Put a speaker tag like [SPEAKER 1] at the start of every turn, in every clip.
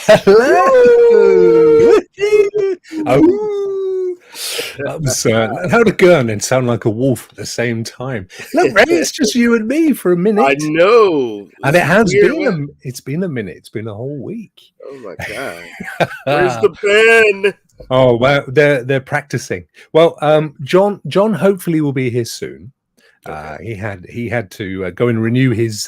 [SPEAKER 1] Hello. Oh, that was how to go and sound like a wolf at the same time. Look, Ray, it's just you and me for a minute.
[SPEAKER 2] I know,
[SPEAKER 1] and it has been. It's been a minute. It's been a whole week.
[SPEAKER 2] Oh my god! Where's the pen?
[SPEAKER 1] Oh well, they're practicing. Well, John hopefully will be here soon. Okay. He had to go and renew his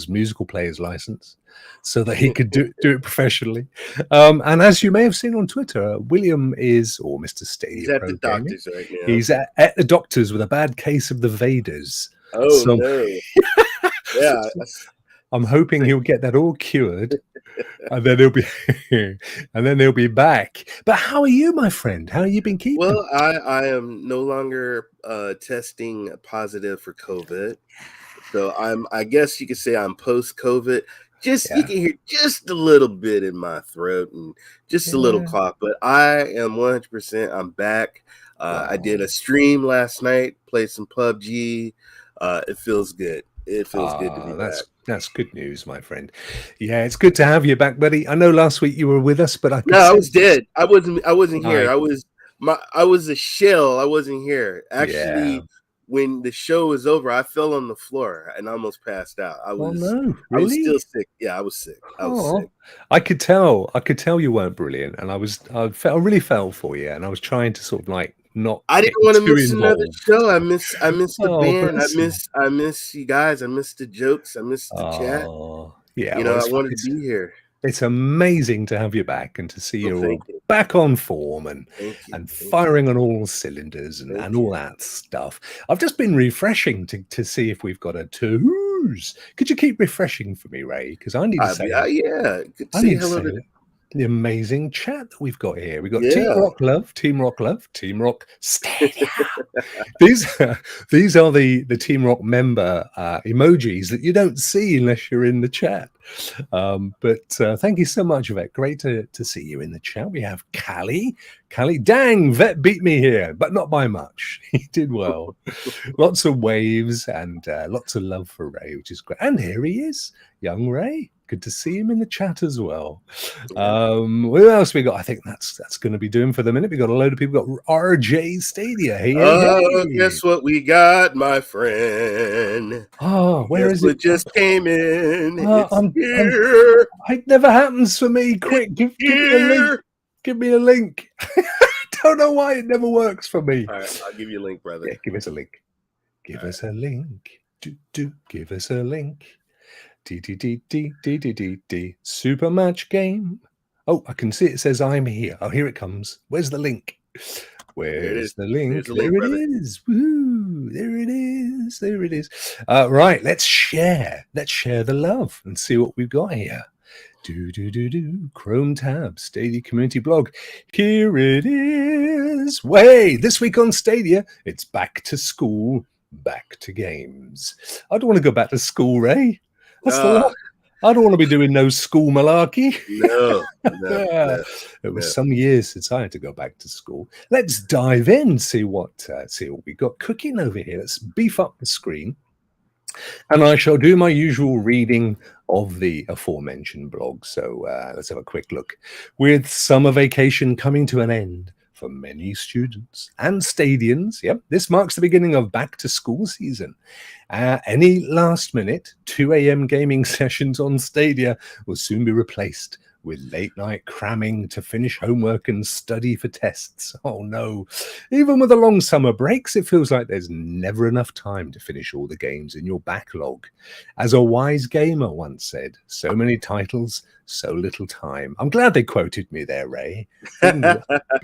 [SPEAKER 1] musical player's license so that he could do it professionally. And as you may have seen on Twitter, William or Mr. Stadia Pro Gaming.
[SPEAKER 2] Doctor's right now.
[SPEAKER 1] He's at the doctor's with a bad case of the Vaders.
[SPEAKER 2] Oh no! Yeah,
[SPEAKER 1] I'm hoping he'll get that all cured. And then he'll be back. But how are you, my friend? How have you been keeping?
[SPEAKER 2] Well, I am no longer testing positive for COVID, so I guess you could say I'm post-COVID. You can hear just a little bit in my throat and just a little cough, but I am 100%. I'm back. Wow. I did a stream last night, played some PUBG. It feels good. It feels good to be back.
[SPEAKER 1] That's good news, my friend. Yeah, it's good to have you back, buddy. I know last week you were with us, but I was dead.
[SPEAKER 2] I wasn't here. I was a shell. I wasn't here. Actually, when the show was over, I fell on the floor and almost passed out. I was
[SPEAKER 1] really?
[SPEAKER 2] I was still sick. Yeah, I was sick. Sick.
[SPEAKER 1] I could tell you weren't brilliant, and I really felt for you, and I was trying to sort of like not.
[SPEAKER 2] I didn't want to miss another show. I miss the band. I miss you guys. I miss the jokes. I miss the chat.
[SPEAKER 1] Yeah,
[SPEAKER 2] I wanted to be here.
[SPEAKER 1] It's amazing to have you back and to see you all back on form and firing on all cylinders and all that stuff. I've just been refreshing to see if we've got a twos. Could you keep refreshing for me, Ray? Because I need to say
[SPEAKER 2] good to say hello to
[SPEAKER 1] the amazing chat that we've got here. We've got Team Rokk Love, Team Rokk Stadia. These are the Team Rokk member emojis that you don't see unless you're in the chat. But thank you so much, Vet. Great to see you in the chat. We have Callie. Dang, Vet beat me here, but not by much. He did well. Lots of waves and lots of love for Ray, which is great. And here he is, young Ray. Good to see him in the chat as well. What else we got? I think that's going to be doing for the minute. We got a load of people. Got RJ Stadia. Hey.
[SPEAKER 2] Guess what we got, my friend?
[SPEAKER 1] Where is it?
[SPEAKER 2] It just came in. It's here.
[SPEAKER 1] It never happens for me. Quick, give me a link. Give me a link. Don't know why it never works for me.
[SPEAKER 2] All right, I'll give you a link, brother.
[SPEAKER 1] Yeah, give us a link. Give us a link. Give us a link. Super match game. Oh, I can see it says I'm here. Oh, here it comes. Where's the link? Where's the link? There it is. Woo! There it is. There it is. Right, let's share. Let's share the love and see what we've got here. Chrome tab, Stadia community blog. Here it is. This week on Stadia, it's back to school, back to games. I don't want to go back to school, Ray. I don't want to be doing no school malarkey.
[SPEAKER 2] No.
[SPEAKER 1] It was some years since I had to go back to school. Let's dive in, see what we got cooking over here. Let's beef up the screen, and I shall do my usual reading of the aforementioned blog. So let's have a quick look. With summer vacation coming to an end for many students and Stadians, this marks the beginning of back to school season. Any last minute 2 a.m. gaming sessions on Stadia will soon be replaced with late night cramming to finish homework and study for tests. Oh no. Even with the long summer breaks, it feels like there's never enough time to finish all the games in your backlog. As a wise gamer once said, so many titles, so little time. I'm glad they quoted me there, Ray.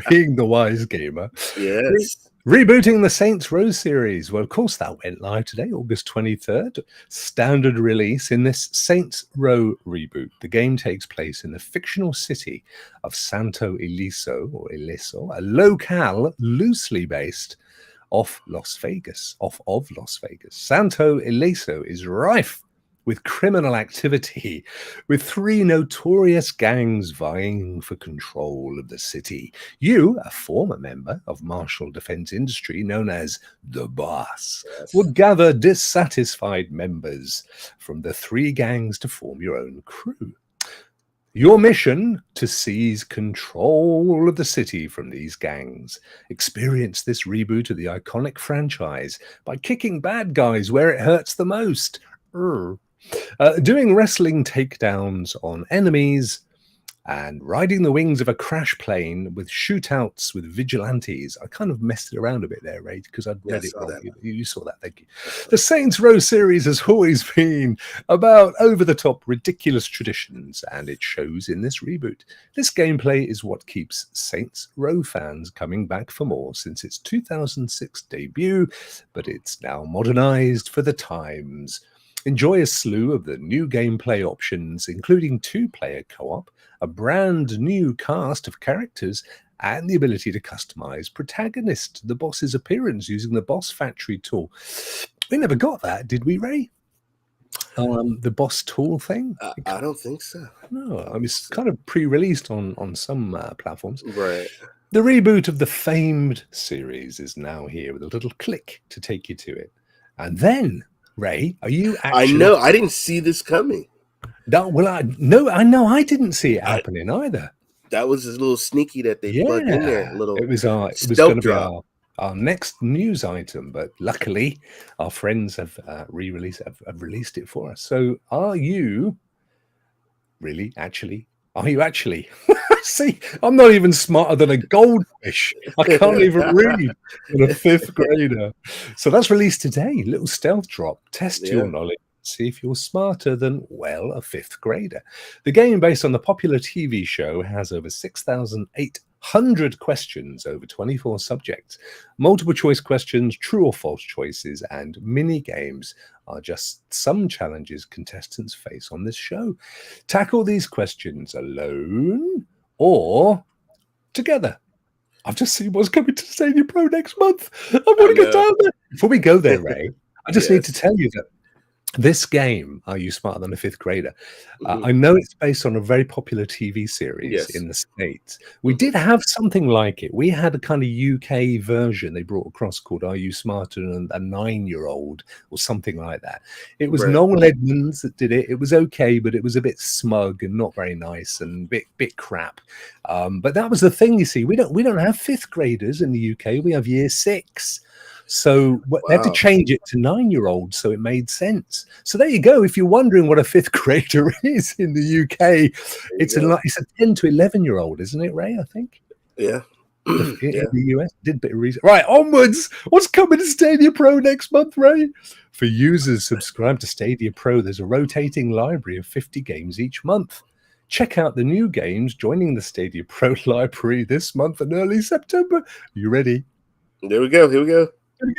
[SPEAKER 1] Being the wise gamer.
[SPEAKER 2] Yes.
[SPEAKER 1] Rebooting the Saints Row series. Well, of course, that went live today, August 23rd. Standard release in this Saints Row reboot. The game takes place in the fictional city of Santo Ileso, a locale loosely based off of Las Vegas. Santo Ileso is rife with criminal activity, with 3 notorious gangs vying for control of the city. You, a former member of martial defense industry known as the Boss, would gather dissatisfied members from the 3 gangs to form your own crew. Your mission to seize control of the city from these gangs. Experience this reboot of the iconic franchise by kicking bad guys where it hurts the most. Doing wrestling takedowns on enemies, and riding the wings of a crash plane with shootouts with vigilantes. I kind of messed it around a bit there, Ray, because I'd read it wrong. You saw that, thank you. The Saints Row series has always been about over-the-top, ridiculous traditions, and it shows in this reboot. This gameplay is what keeps Saints Row fans coming back for more since its 2006 debut, but it's now modernized for the times. Enjoy a slew of the new gameplay options, including 2-player co-op, a brand new cast of characters, and the ability to customize protagonist, the boss's appearance using the Boss Factory tool. We never got that, did we, Ray? The boss tool thing?
[SPEAKER 2] I don't think so.
[SPEAKER 1] No, I mean, it's kind of pre-released on some platforms.
[SPEAKER 2] Right.
[SPEAKER 1] The reboot of the famed series is now here with a little click to take you to it. And then, Ray, are you actually...
[SPEAKER 2] I know, I didn't see this coming.
[SPEAKER 1] No, well, I know I didn't see it happening either.
[SPEAKER 2] That was a little sneaky that they plugged in there.
[SPEAKER 1] It was going to be our next news item, but luckily our friends have released it for us. So are you actually? See, I'm not even smarter than a goldfish. I can't even read for a 5th grader. So that's released today. Little stealth drop. Test your knowledge. See if you're smarter than, well, a 5th grader. The game, based on the popular TV show, has over 6,800 questions over 24 subjects. Multiple choice questions, true or false choices, and mini games are just some challenges contestants face on this show. Tackle these questions alone or together. I've just seen what's coming to Stadia Pro next month. I want to get down there. Before we go there, Ray, I just need to tell you that this game, Are You Smarter Than a 5th Grader? I know it's based on a very popular TV series in the States. We did have something like it. We had a kind of UK version they brought across called Are You Smarter Than a 9-Year-Old or something like that. It was Noel Edmonds that did it. It was okay, but it was a bit smug and not very nice and bit crap. But that was the thing, you see. We don't have 5th graders in the UK. We have year 6. So they had to change it to 9-year-olds, so it made sense. So there you go. If you're wondering what a 5th grader is in the UK, it's a 10 to 11-year-old, isn't it, Ray? I think.
[SPEAKER 2] Yeah.
[SPEAKER 1] In the US, did a bit of research. Right, onwards. What's coming to Stadia Pro next month, Ray? For users subscribed to Stadia Pro, there's a rotating library of 50 games each month. Check out the new games joining the Stadia Pro library this month and early September. You ready?
[SPEAKER 2] There we go. Here we go.
[SPEAKER 1] There we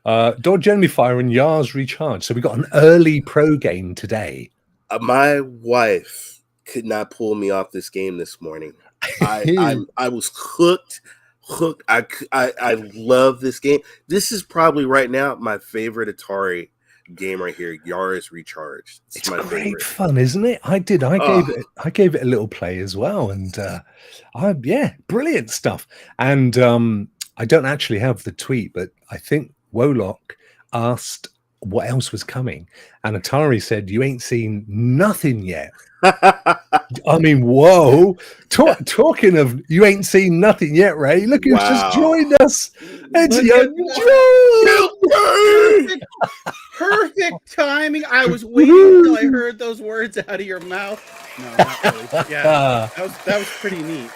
[SPEAKER 1] go. Dodge Enemy Fire and Yars Recharge. So we got an early pro game today.
[SPEAKER 2] My wife could not pull me off this game this morning. I was hooked. I love this game. This is probably right now my favorite Atari game right here. Yars Recharged.
[SPEAKER 1] It's my great fun, isn't it? I gave it a little play as well, and brilliant stuff. And I don't actually have the tweet, but I think Wolock asked what else was coming, and Atari said, "You ain't seen nothing yet." I mean, whoa! Talking of you ain't seen nothing yet, Ray. Look who's just joined us. It's young Joe.
[SPEAKER 3] Perfect timing. I was waiting until I heard those words out of your mouth. No, not really. Yeah, that was pretty neat.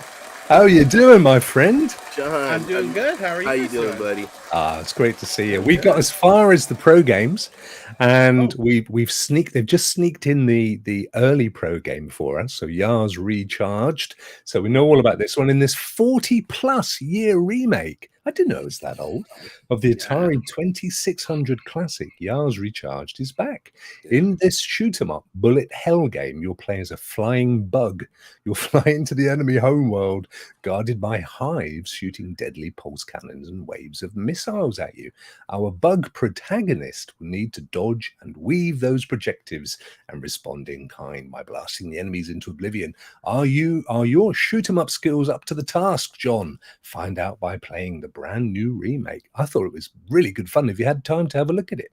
[SPEAKER 1] How you doing, my friend?
[SPEAKER 2] John,
[SPEAKER 3] I'm doing good. How are you?
[SPEAKER 2] How you doing, buddy?
[SPEAKER 1] It's great to see you. We got as far as the pro games, and they've just sneaked in the early pro game for us. So Yars Recharged. So we know all about this one in this 40+ year remake. I didn't know it was that old. Of the Atari 2600 classic, Yars Recharged is back. In this shoot-'em-up bullet hell game, you'll play as a flying bug. You'll fly into the enemy homeworld, guarded by hives shooting deadly pulse cannons and waves of missiles at you. Our bug protagonist will need to dodge and weave those projectives and respond in kind by blasting the enemies into oblivion. Are your shoot-'em-up skills up to the task, John? Find out by playing the brand new remake. I thought it was really good fun if you had time to have a look at it.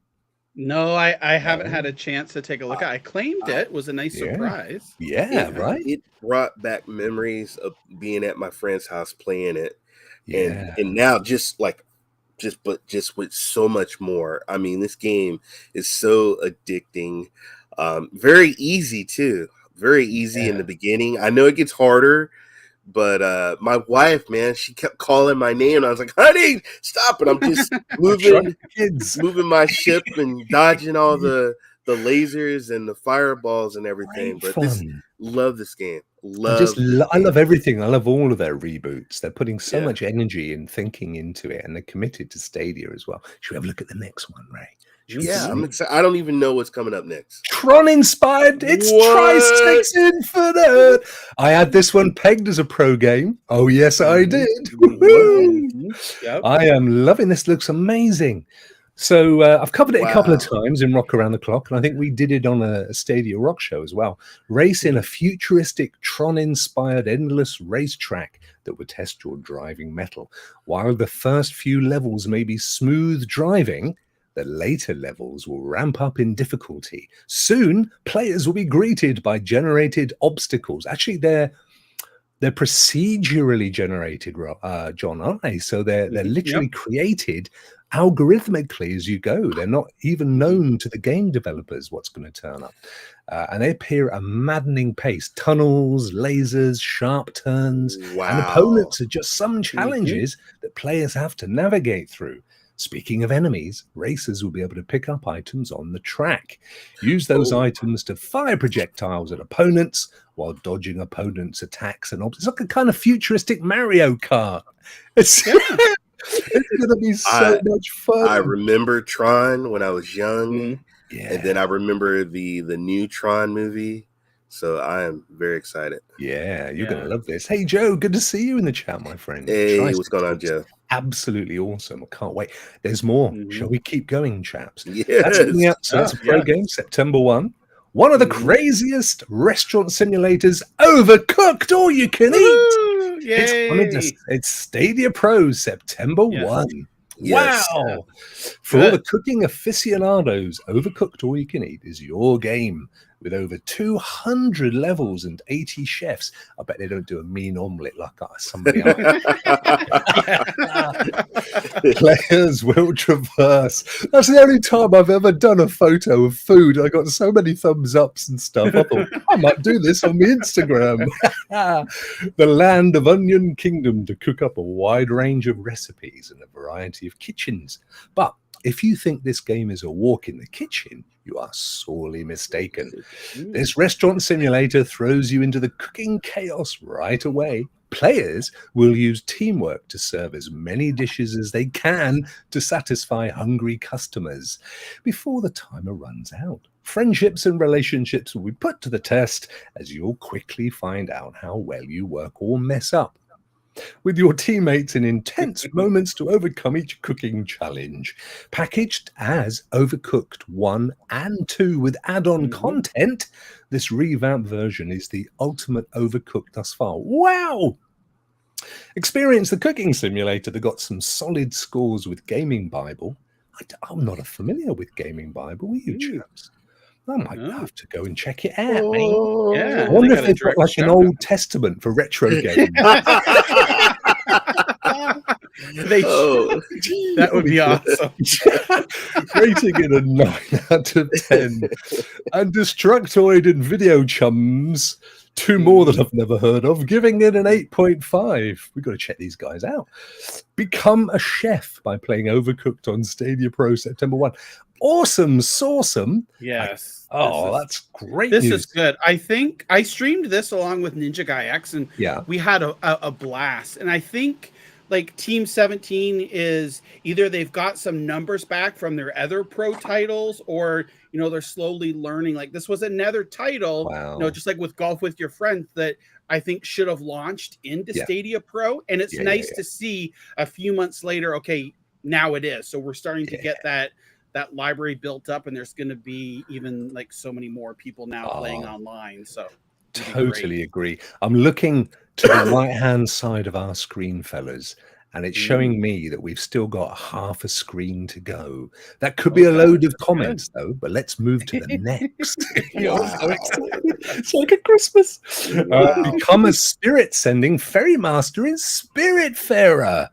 [SPEAKER 3] No, I haven't had a chance to take a look at. I claimed it was a nice surprise.
[SPEAKER 1] Yeah, right.
[SPEAKER 2] It brought back memories of being at my friend's house playing it,
[SPEAKER 1] Yeah.
[SPEAKER 2] and now just with so much more. I mean, this game is so addicting. Very easy too. Very easy in the beginning. I know it gets harder, but my wife, man, she kept calling my name, and I was like, "Honey, stop!" And I'm just moving my ship and dodging all the lasers and the fireballs and everything.
[SPEAKER 1] Great
[SPEAKER 2] But
[SPEAKER 1] fun.
[SPEAKER 2] love this game.
[SPEAKER 1] I love everything. I love all of their reboots. They're putting so
[SPEAKER 2] Yeah.
[SPEAKER 1] much energy and thinking into it, and they're committed to Stadia as well. Should we have a look at the next one, Ray?
[SPEAKER 2] Yeah, I'm excited. I don't even know what's coming up next.
[SPEAKER 1] Tron inspired. It's Tri-Six Infinite. I had this one pegged as a pro game. Oh yes, I did.
[SPEAKER 3] Yep.
[SPEAKER 1] I am loving this. Looks amazing. So I've covered it a couple of times in Rock Around the Clock, and I think we did it on a Stadia Rock show as well. Racing a futuristic Tron-inspired endless racetrack that would test your driving mettle. While the first few levels may be smooth driving, the later levels will ramp up in difficulty. Soon, players will be greeted by generated obstacles. Actually, they're procedurally generated, John, aren't they? So they're literally created algorithmically as you go. They're not even known to the game developers what's going to turn up. And they appear at a maddening pace. Tunnels, lasers, sharp turns, and opponents are just some challenges that players have to navigate through. Speaking of enemies, racers will be able to pick up items on the track. Use those items to fire projectiles at opponents while dodging opponents' attacks and it's like a kind of futuristic Mario Kart. It's going to be so much fun.
[SPEAKER 2] I remember Tron when I was young, and then I remember the new Tron movie. So I am very excited.
[SPEAKER 1] Yeah, you're going to love this. Hey, Joe, good to see you in the chat, my friend.
[SPEAKER 2] Hey, what's going on, Joe?
[SPEAKER 1] Absolutely awesome. I can't wait. There's more. Shall we keep going, chaps?
[SPEAKER 2] Yes.
[SPEAKER 1] That's coming out. So that's a pro game, September 1. One of the craziest restaurant simulators, Overcooked, all you can eat. It's Stadia Pro, September 1.
[SPEAKER 2] Yes.
[SPEAKER 1] Wow. For all the cooking aficionados, Overcooked All You Can Eat is your game. With over 200 levels and 80 chefs. I bet they don't do a mean omelette like somebody else. Players will traverse. That's the only time I've ever done a photo of food. I got so many thumbs ups and stuff. I thought, I might do this on my Instagram. The land of Onion Kingdom to cook up a wide range of recipes in a variety of kitchens. But if you think this game is a walk in the kitchen, you are sorely mistaken. This restaurant simulator throws you into the cooking chaos right away. Players will use teamwork to serve as many dishes as they can to satisfy hungry customers before the timer runs out. Friendships and relationships will be put to the test as you'll quickly find out how well you work or mess up with your teammates in intense moments to overcome each cooking challenge. Packaged as Overcooked 1 and 2 with add-on content, this revamped version is the ultimate Overcooked thus far. Wow! Experience the cooking simulator that got some solid scores with Gaming Bible. I'm not familiar with Gaming Bible. Are you, chaps? I might have to go and check it out. I wonder if they've got like an Old Testament for retro games.
[SPEAKER 3] That would be awesome.
[SPEAKER 1] Rating it a 9 out of 10. And Destructoid and Video Chums, two more that I've never heard of, giving it an 8.5. We've got to check these guys out. Become a chef by playing Overcooked on Stadia Pro September 1. Awesome, sawsome.
[SPEAKER 3] Yes.
[SPEAKER 1] That's great.
[SPEAKER 3] This is good. I think I streamed this along with Ninja Guy X, and we had a blast. And I think like Team 17 is either they've got some numbers back from their other pro titles, or they're slowly learning. Like this was another title, just like with Golf with Your Friends, that I think should have launched into Stadia Pro. And it's nice to see a few months later, okay, now it is. So we're starting to get that library built up, and there's going to be even like so many more people now playing online. So
[SPEAKER 1] totally agree. I'm looking to the right hand side of our screen, fellas, and it's showing me that we've still got half a screen to go. That could be a load of comments, though, but let's move to the next.
[SPEAKER 2] Wow.
[SPEAKER 1] So excited. It's like a Christmas. Become a spirit sending ferry master in Spiritfarer,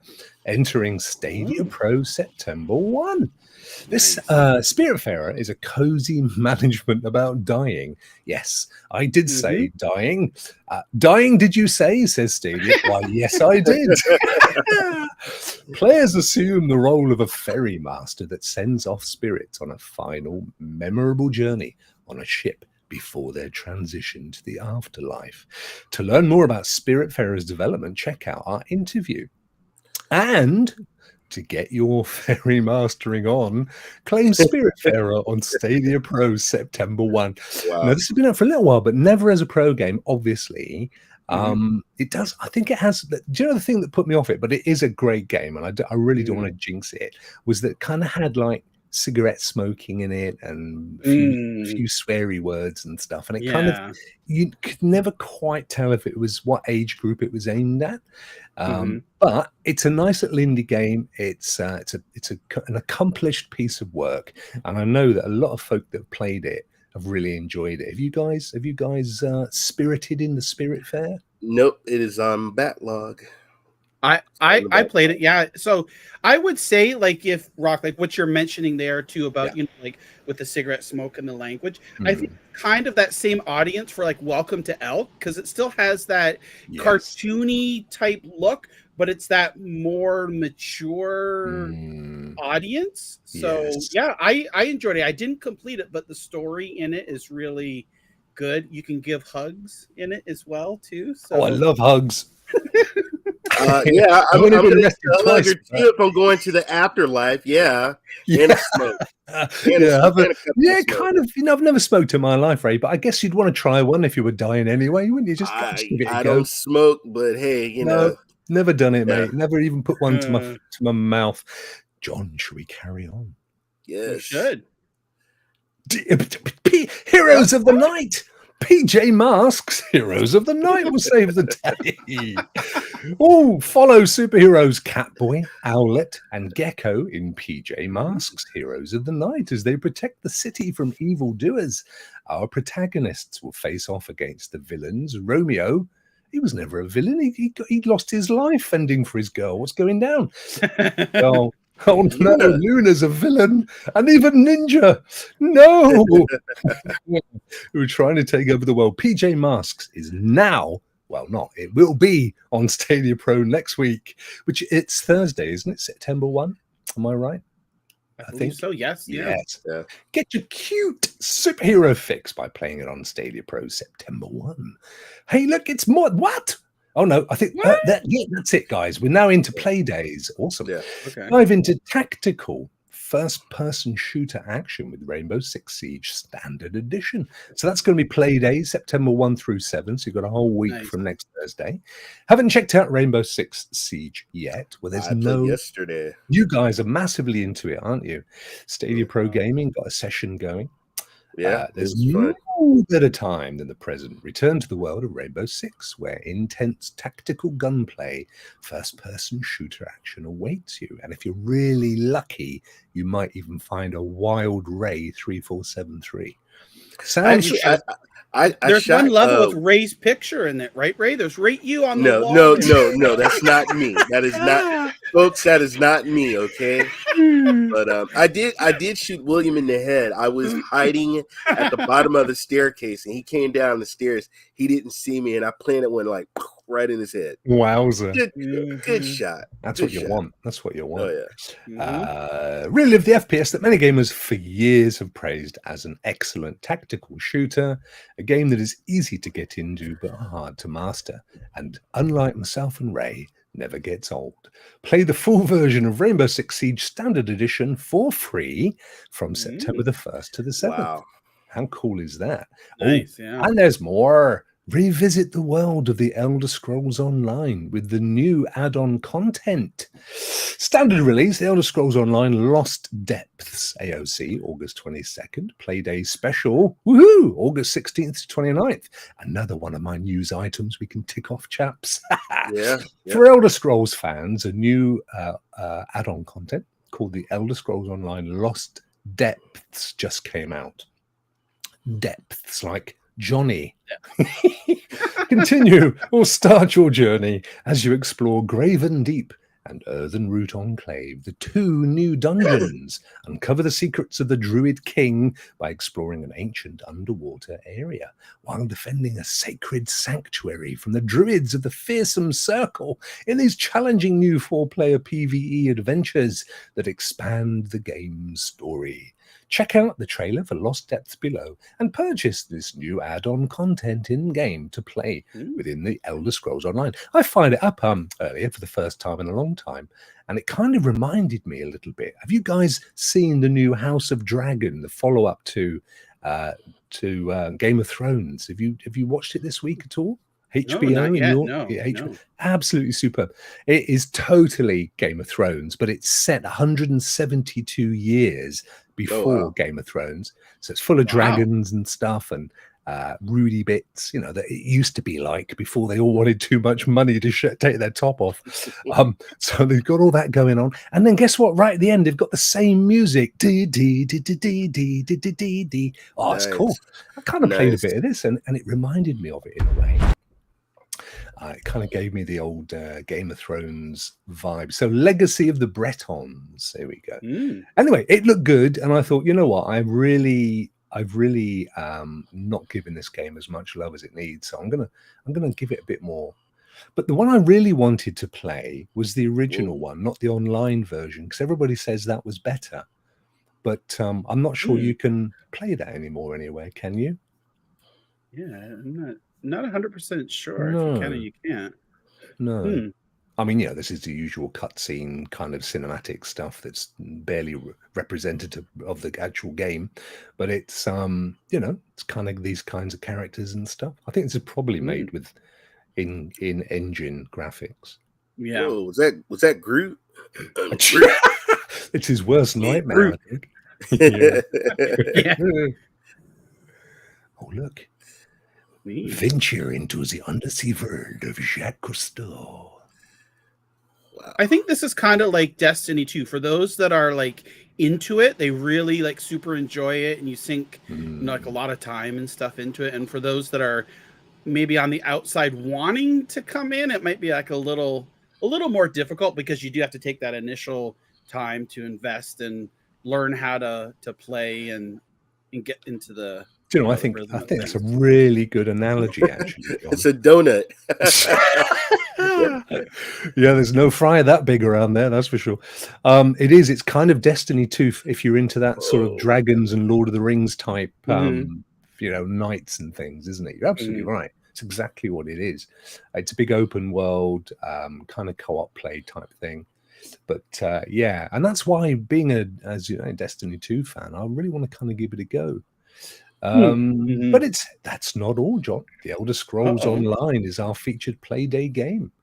[SPEAKER 1] entering Stadia Pro September 1. This Spiritfarer is a cozy management about dying. Yes, I did say dying. Dying, did you say? Says Stadia. Why, yes, I did. Players assume the role of a ferry master that sends off spirits on a final, memorable journey on a ship before their transition to the afterlife. To learn more about Spiritfarer's development, check out our interview. And to get your ferry mastering on, claim Spiritfarer on Stadia Pro September 1.
[SPEAKER 2] Wow.
[SPEAKER 1] Now, this has been out for a little while, but never as a pro game, obviously. It does. I think it has. Do you know the thing that put me off it? But it is a great game, and I really don't want to jinx it. Was that it kind of had like cigarette smoking in it and a few sweary words and stuff, and it kind of, you could never quite tell if it was what age group it was aimed at. But it's a nice little indie game. It's an accomplished piece of work, and I know that a lot of folk that have played it have really enjoyed it. Have you guys spirited in the Spiritfarer?
[SPEAKER 2] Nope, it is on backlog.
[SPEAKER 3] I played it, yeah. So I would say, like, if Rokk, like what you're mentioning there too about you know, like with the cigarette smoke and the language, I think kind of that same audience for like Welcome to Elk, because it still has that cartoony type look, but it's that more mature audience. So yeah, I enjoyed it. I didn't complete it, but the story in it is really good. You can give hugs in it as well too. So
[SPEAKER 1] I love hugs.
[SPEAKER 2] I'm going to tell you if I'm going to the afterlife. And a smoke.
[SPEAKER 1] Kind of. You know, I've never smoked in my life, Ray, but I guess you'd want to try one if you were dying anyway, wouldn't you? Just give it a go.
[SPEAKER 2] Don't smoke, but hey, you know,
[SPEAKER 1] never done it, mate. Never even put one to my mouth. John, should we carry on?
[SPEAKER 2] Yes,
[SPEAKER 3] we should.
[SPEAKER 1] Heroes of the Night. PJ Masks, Heroes of the Night will save the day. Follow superheroes Catboy, Owlet, and Gecko in PJ Masks, Heroes of the Night, as they protect the city from evildoers. Our protagonists will face off against the villains. Romeo, he was never a villain. He lost his life fending for his girl. What's going down? Oh no, Luna's a villain, and even Ninja. No, we're trying to take over the world. PJ Masks is now, it will be on Stadia Pro next week, which it's Thursday, isn't it? September 1. Am I right?
[SPEAKER 3] I think so. Yes.
[SPEAKER 2] Yeah.
[SPEAKER 1] Get your cute superhero fix by playing it on Stadia Pro September 1. Hey, look, it's more. What? Oh no, I think that's it, guys. We're now into play days. Awesome.
[SPEAKER 2] Yeah. Okay.
[SPEAKER 1] Dive into tactical first-person shooter action with Rainbow Six Siege Standard Edition. So that's going to be play days, September 1 through 7. So you've got a whole week from next Thursday. Haven't checked out Rainbow Six Siege yet? Well, there's
[SPEAKER 2] yesterday.
[SPEAKER 1] You guys are massively into it, aren't you? Stadia Pro Gaming got a session going.
[SPEAKER 2] Yeah,
[SPEAKER 1] there's no better time than the present. Return to the world of Rainbow Six, where intense tactical gunplay, first-person shooter action awaits you. And if you're really lucky, you might even find a wild Ray 3473.
[SPEAKER 3] There's one level with Ray's picture in it, right, Ray? There's you on the wall.
[SPEAKER 2] No, that's not me. That is not, folks. That is not me. Okay, but I did shoot William in the head. I was hiding at the bottom of the staircase, and he came down the stairs. He didn't see me, and I planted one like right in his head.
[SPEAKER 1] Wowza!
[SPEAKER 2] Good shot.
[SPEAKER 1] That's what you want. That's what you want.
[SPEAKER 2] Oh yeah.
[SPEAKER 1] Relive the FPS that many gamers for years have praised as an excellent tactical shooter. A game that is easy to get into but hard to master, and unlike myself and Ray, never gets old. Play the full version of Rainbow Six Siege Standard Edition for free from September the 1st to the 7th.
[SPEAKER 2] Wow.
[SPEAKER 1] How cool is that?
[SPEAKER 3] Nice, yeah.
[SPEAKER 1] And there's more. revisit the world of the Elder Scrolls Online with the new add-on content. Standard release, The Elder Scrolls Online Lost Depths, AOC, August 22nd. Playday Special, woohoo, August 16th to 29th. Another one of my news items we can tick off, chaps.
[SPEAKER 2] Yeah.
[SPEAKER 1] For Elder Scrolls fans, a new add-on content called The Elder Scrolls Online Lost Depths just came out. Depths, like Johnny. Continue or start your journey as you explore Graven Deep and Earthen Root Enclave, the 2 new dungeons. Uncover the secrets of the Druid King by exploring an ancient underwater area while defending a sacred sanctuary from the Druids of the Fearsome Circle in these challenging new 4-player PvE adventures that expand the game's story. Check out the trailer for Lost Depths below and purchase this new add-on content in-game to play within the Elder Scrolls Online. I fired it up earlier for the first time in a long time, and it kind of reminded me a little bit. Have you guys seen the new House of Dragon, the follow-up to Game of Thrones? Have you watched it this week at all? HBO,
[SPEAKER 3] no, not yet. No.
[SPEAKER 1] Absolutely superb. It is totally Game of Thrones, but it's set 172 years before Game of Thrones, so it's full of dragons and stuff and Rudy bits, that it used to be like before they all wanted too much money to take their top off. So they've got all that going on, and then guess what? Right at the end, they've got the same music. D D D D D D D D D D. Oh, it's cool. I kind of played a bit of this, and it reminded me of it in a way. It kind of gave me the old Game of Thrones vibe. So Legacy of the Bretons. There we go. Anyway, it looked good, and I thought, you know what? I've really not given this game as much love as it needs. So I'm gonna give it a bit more. But the one I really wanted to play was the original one, not the online version, because everybody says that was better. But I'm not sure you can play that anymore anyway. Can you?
[SPEAKER 3] Yeah, I'm not 100% sure
[SPEAKER 1] No.
[SPEAKER 3] if you can or you can't.
[SPEAKER 1] No. I mean, this is the usual cutscene kind of cinematic stuff that's barely representative of the actual game, but it's it's kind of these kinds of characters and stuff. I think this is probably made with in engine graphics.
[SPEAKER 3] Yeah.
[SPEAKER 2] Whoa, was that Groot?
[SPEAKER 1] It's his worst nightmare, I think. Yeah. Oh, look. Venture into the undersea world of Jacques Cousteau.
[SPEAKER 3] I think this is kind of like Destiny 2. For those that are like into it, they really like super enjoy it, and you sink like a lot of time and stuff into it. And for those that are maybe on the outside wanting to come in, it might be like a little more difficult because you do have to take that initial time to invest and learn how to play and get into the.
[SPEAKER 1] I think that's a really good analogy, actually.
[SPEAKER 2] It's a donut.
[SPEAKER 1] Yeah, there's no fry that big around there, that's for sure. It is. It's kind of Destiny 2 if you're into that sort of dragons and Lord of the Rings type, knights and things, isn't it? You're absolutely right. It's exactly what it is. It's a big open world, kind of co-op play type thing. But and that's why being a Destiny 2 fan, I really want to kind of give it a go. But that's not all, John. The Elder Scrolls Online is our featured Playday game.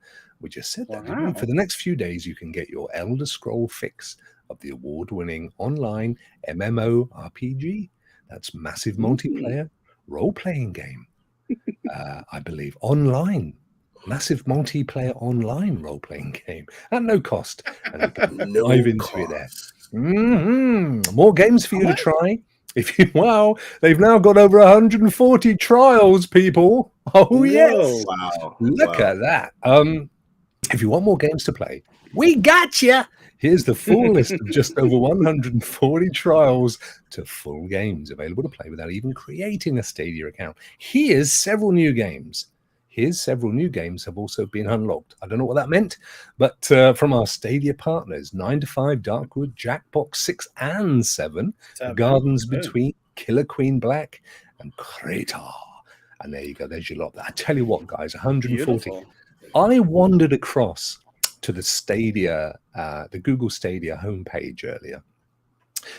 [SPEAKER 1] We just said that. Didn't we? For the next few days, you can get your Elder Scroll fix of the award-winning online MMORPG. That's massive multiplayer role-playing game. I believe online. Massive multiplayer online role-playing game at no cost. And you can dive into it there. More games for you to try. They've now got over 140 trials, people. Oh, yes.
[SPEAKER 2] Wow.
[SPEAKER 1] Look at that. If you want more games to play, we got you. Here's the full list of just over 140 trials to full games available to play without even creating a Stadia account. Here's several new games. Several new games have also been unlocked. I don't know what that meant, but from our Stadia partners, 9 to 5, Darkwood, Jackpots 6 and 7, Gardens Between, Killer Queen Black, and Kratar. And there you go. There's your lot. I tell you what, guys, 140. Beautiful. I wandered across to the Stadia, the Google Stadia homepage earlier,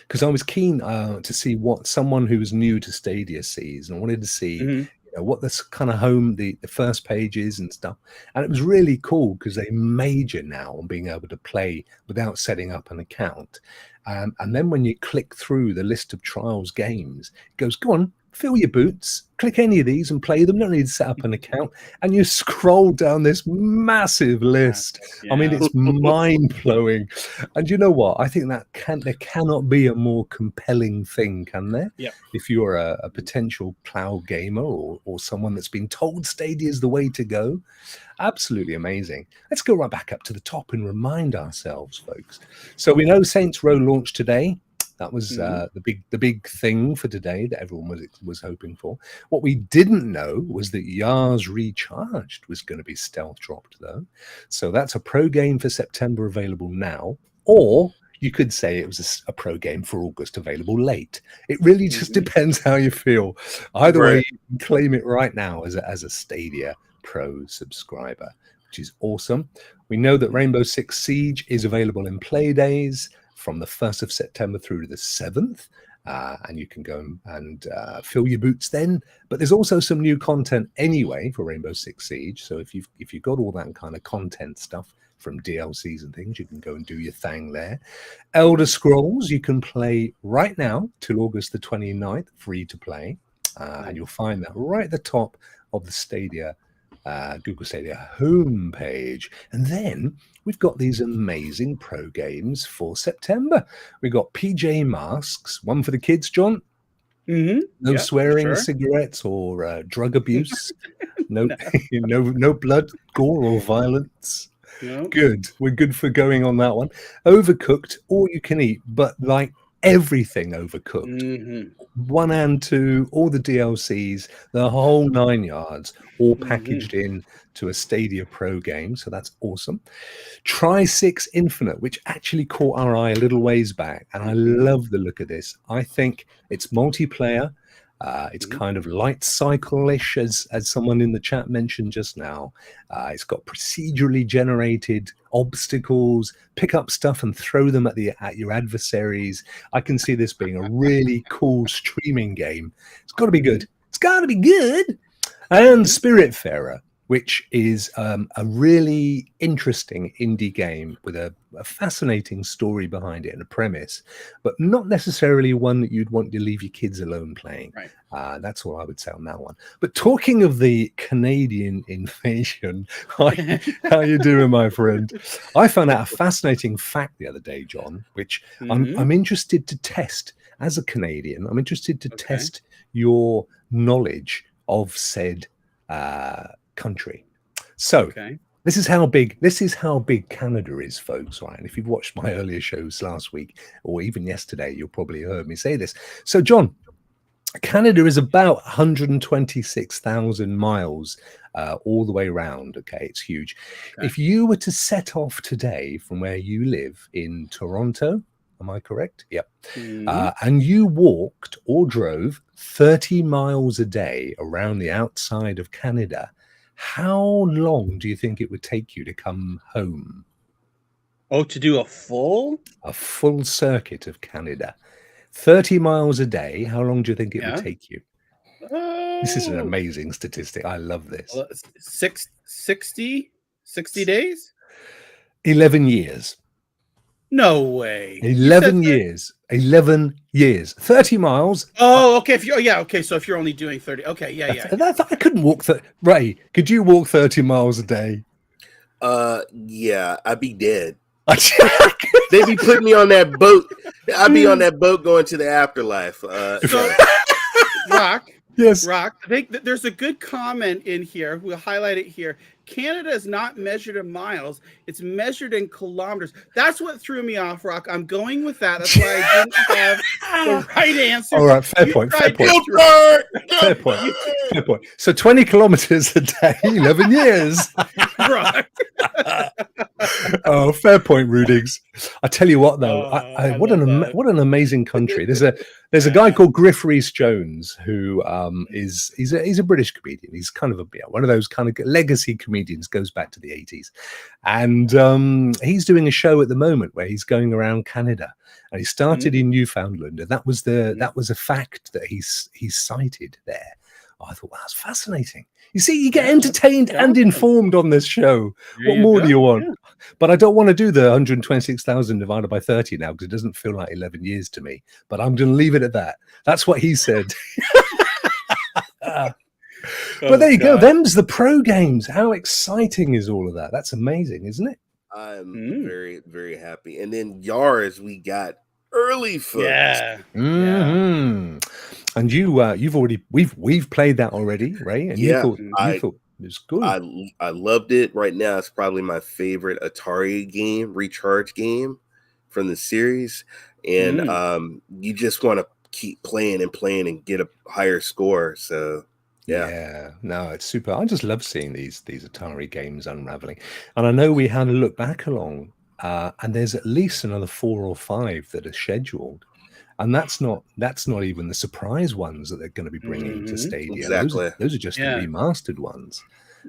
[SPEAKER 1] because I was keen to see what someone who was new to Stadia sees, and I wanted to see what this kind of home, the first page is and stuff. And it was really cool because they major now on being able to play without setting up an account. And then when you click through the list of trials games, it goes, go on, fill your boots, click any of these and play them. You don't need to set up an account. And you scroll down this massive list. I mean, it's mind-blowing. And you know what? I think that there cannot be a more compelling thing, can there?
[SPEAKER 3] Yeah.
[SPEAKER 1] If you're a potential plow gamer or someone that's been told Stadia is the way to go. Absolutely amazing. Let's go right back up to the top and remind ourselves, folks. So we know Saints Row launched today. That was the big thing for today that everyone was hoping for. What we didn't know was that Yars Recharged was going to be stealth dropped, though. So that's a pro game for September available now, or you could say it was a pro game for August available late. It really just depends how you feel. Either way, you can claim it right now as a Stadia Pro subscriber, which is awesome. We know that Rainbow Six Siege is available in play days from the 1st of September through to the 7th, and you can go and fill your boots then. But there's also some new content anyway for Rainbow Six Siege. So if you've got all that kind of content stuff from DLCs and things, you can go and do your thing there. Elder Scrolls you can play right now till August the 29th, free to play, and you'll find that right at the top of the Stadia Google Stadia homepage. And then we've got these amazing pro games for September. We've got PJ Masks, one for the kids, John. No swearing, cigarettes, or drug abuse. No blood, gore, or violence. Good. We're good for going on that one. Overcooked, all you can eat, but like everything Overcooked. 1 and 2, all the DLCs, the whole 9 yards, all packaged in to a Stadia Pro game. So that's awesome. Try 6 Infinite, which actually caught our eye a little ways back. And I love the look of this. I think it's multiplayer. It's kind of light cycle-ish, as someone in the chat mentioned just now. It's got procedurally generated obstacles, pick up stuff and throw them at your adversaries. I can see this being a really cool streaming game. It's got to be good. It's got to be good. And Spiritfarer, which is a really interesting indie game with a fascinating story behind it and a premise, but not necessarily one that you'd want to leave your kids alone playing.
[SPEAKER 3] Right.
[SPEAKER 1] That's all I would say on that one. But talking of the Canadian invasion, how you doing, my friend? I found out a fascinating fact the other day, John, which I'm interested to test. As a Canadian, I'm interested to test your knowledge of said country. So this is how big Canada is, folks, right? And if you've watched my earlier shows last week or even yesterday, you'll probably heard me say this. So John, Canada is about 126,000 miles all the way around. Okay, it's huge. If you were to set off today from where you live in Toronto, am I correct? Yep. And you walked or drove 30 miles a day around the outside of Canada, how long do you think it would take you to come home?
[SPEAKER 3] Oh, to do a full
[SPEAKER 1] circuit of Canada. 30 miles a day. How long do you think it would take you? This is an amazing statistic. I love this.
[SPEAKER 3] 60 days?
[SPEAKER 1] 11 years.
[SPEAKER 3] No way.
[SPEAKER 1] 11 years. 11 years. 30 miles.
[SPEAKER 3] Oh, okay. So if you're only doing 30. Okay, yeah.
[SPEAKER 1] I couldn't walk. Ray, could you walk 30 miles a day?
[SPEAKER 2] Yeah, I'd be dead. They'd be putting me on that boat. I'd be on that boat going to the afterlife.
[SPEAKER 3] Rokk.
[SPEAKER 1] Yes.
[SPEAKER 3] Rokk. I think that there's a good comment in here. We'll highlight it here. Canada is not measured in miles. It's measured in kilometers. That's what threw me off, Rokk. I'm going with that. That's why I didn't have the right answer.
[SPEAKER 1] All right. Fair point. So 20 kilometers a day, 11 years.
[SPEAKER 3] Right.
[SPEAKER 1] Oh, fair point, Rudings. I tell you what, though, what an amazing country. There's a guy called Griff Rhys-Jones who he's a British comedian. He's kind of one of those kind of legacy comedians, goes back to the 80s, and he's doing a show at the moment where he's going around Canada, and he started in Newfoundland, and that was a fact that he's cited there. Oh, I thought, that's fascinating. You see, you get entertained and informed on this show. What more do you want? Yeah. But I don't want to do the 126,000 divided by 30 now, because it doesn't feel like 11 years to me. But I'm going to leave it at that. That's what he said. But there you go. Them's the pro games. How exciting is all of that? That's amazing, isn't it?
[SPEAKER 2] I'm very, very happy. And then Yars, we got early folks.
[SPEAKER 3] Yeah.
[SPEAKER 1] Mm-hmm. And we've played that already, right? And you thought it was good.
[SPEAKER 2] I loved it. Right now, it's probably my favorite Atari game, recharge game from the series. And you just want to keep playing and get a higher score. So
[SPEAKER 1] no, it's super. I just love seeing these Atari games unraveling. And I know we had a look back along, and there's at least another 4 or 5 that are scheduled. And that's not even the surprise ones that they're going to be bringing to Stadia.
[SPEAKER 2] Exactly.
[SPEAKER 1] Those are just the remastered ones.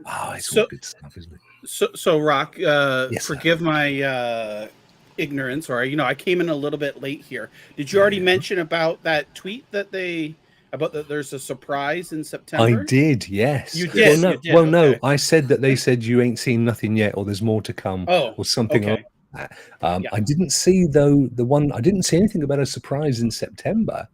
[SPEAKER 1] Oh, it's all good stuff, isn't it?
[SPEAKER 3] So Rokk, forgive my ignorance, or I came in a little bit late here. Did you already mention about that tweet that there's a surprise in September?
[SPEAKER 1] I did, yes.
[SPEAKER 3] You did.
[SPEAKER 1] No. I said that they said you ain't seen nothing yet, or there's more to come, or something like that. I didn't see I didn't see anything about a surprise in September.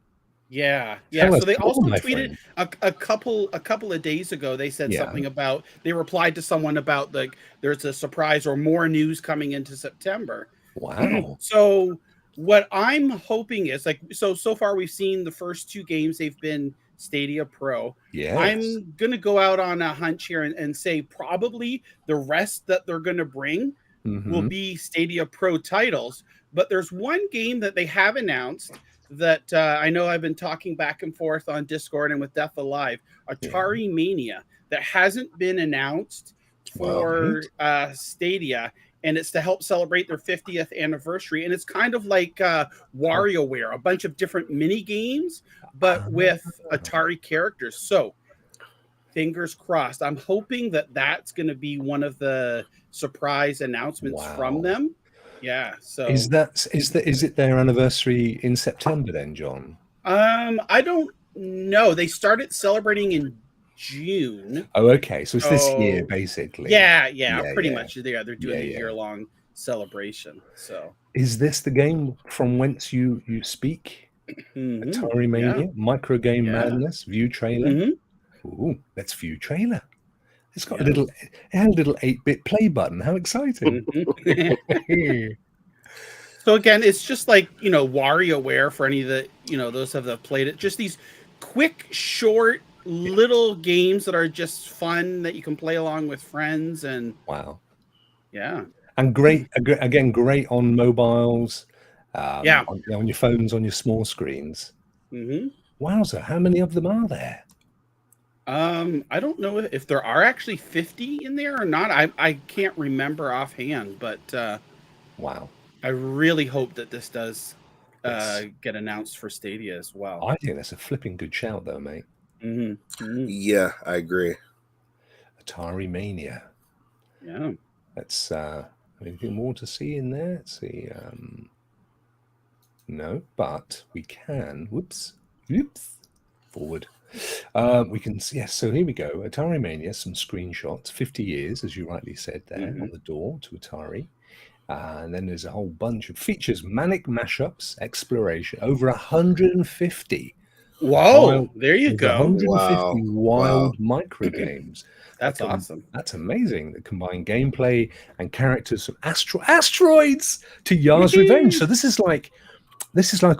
[SPEAKER 3] Yeah. So they also tweeted a couple of days ago. They said something about, they replied to someone about there's a surprise or more news coming into September.
[SPEAKER 1] Wow.
[SPEAKER 3] So what I'm hoping is so far we've seen the first 2 games. They've been Stadia Pro.
[SPEAKER 1] Yes.
[SPEAKER 3] I'm gonna go out on a hunch here and say probably the rest that they're gonna bring will be Stadia Pro titles. But there's one game that they have announced that I know I've been talking back and forth on Discord and with Death Alive, Atari Mania, that hasn't been announced for Stadia. And it's to help celebrate their 50th anniversary. And it's kind of like WarioWare, a bunch of different mini games, but with Atari characters. So, fingers crossed. I'm hoping that that's going to be one of the surprise announcements from them. Yeah. So
[SPEAKER 1] is it their anniversary in September then, John?
[SPEAKER 3] I don't know. They started celebrating in June.
[SPEAKER 1] Oh, okay. So it's this year, basically.
[SPEAKER 3] Yeah, pretty much. They're doing a year-long celebration. So
[SPEAKER 1] is this the game from whence you speak? Atari Mania, Micro Game Madness, view trailer. Ooh, let's view trailer. It's got it had a little 8-bit play button. How exciting!
[SPEAKER 3] So again, it's just like WarioWare for any of the those that have played it. Just these quick, short little games that are just fun that you can play along with friends. And
[SPEAKER 1] and great on mobiles, on your phones, on your small screens. Wowza, how many of them are there?
[SPEAKER 3] I don't know if there are actually 50 in there or not. I can't remember offhand, but
[SPEAKER 1] wow,
[SPEAKER 3] I really hope that this does get announced for Stadia as well.
[SPEAKER 1] I think that's a flipping good shout though, mate.
[SPEAKER 2] Yeah, I agree.
[SPEAKER 1] Atari Mania.
[SPEAKER 3] Yeah.
[SPEAKER 1] That's anything more to see in there? Let's see. No, but we can. Whoops. Forward. We can see. Yes. So here we go. Atari Mania. Some screenshots. 50 years, as you rightly said there, on the door to Atari. And then there's a whole bunch of features: manic mashups, exploration, over 150.
[SPEAKER 3] Whoa, there you go.
[SPEAKER 1] 150 wild micro games.
[SPEAKER 3] That's awesome.
[SPEAKER 1] That's amazing. That combine gameplay and characters from asteroids to Yar's Revenge. So this is like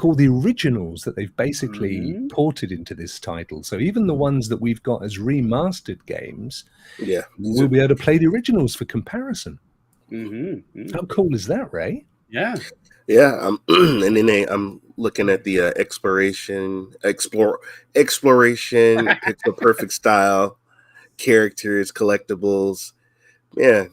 [SPEAKER 1] all the originals that they've basically ported into this title. So even the ones that we've got as remastered games, we'll be able to play the originals for comparison. How cool is that, Ray?
[SPEAKER 3] Yeah.
[SPEAKER 2] Yeah, and then I'm looking at the exploration, pixel perfect style, characters, collectibles. Yeah.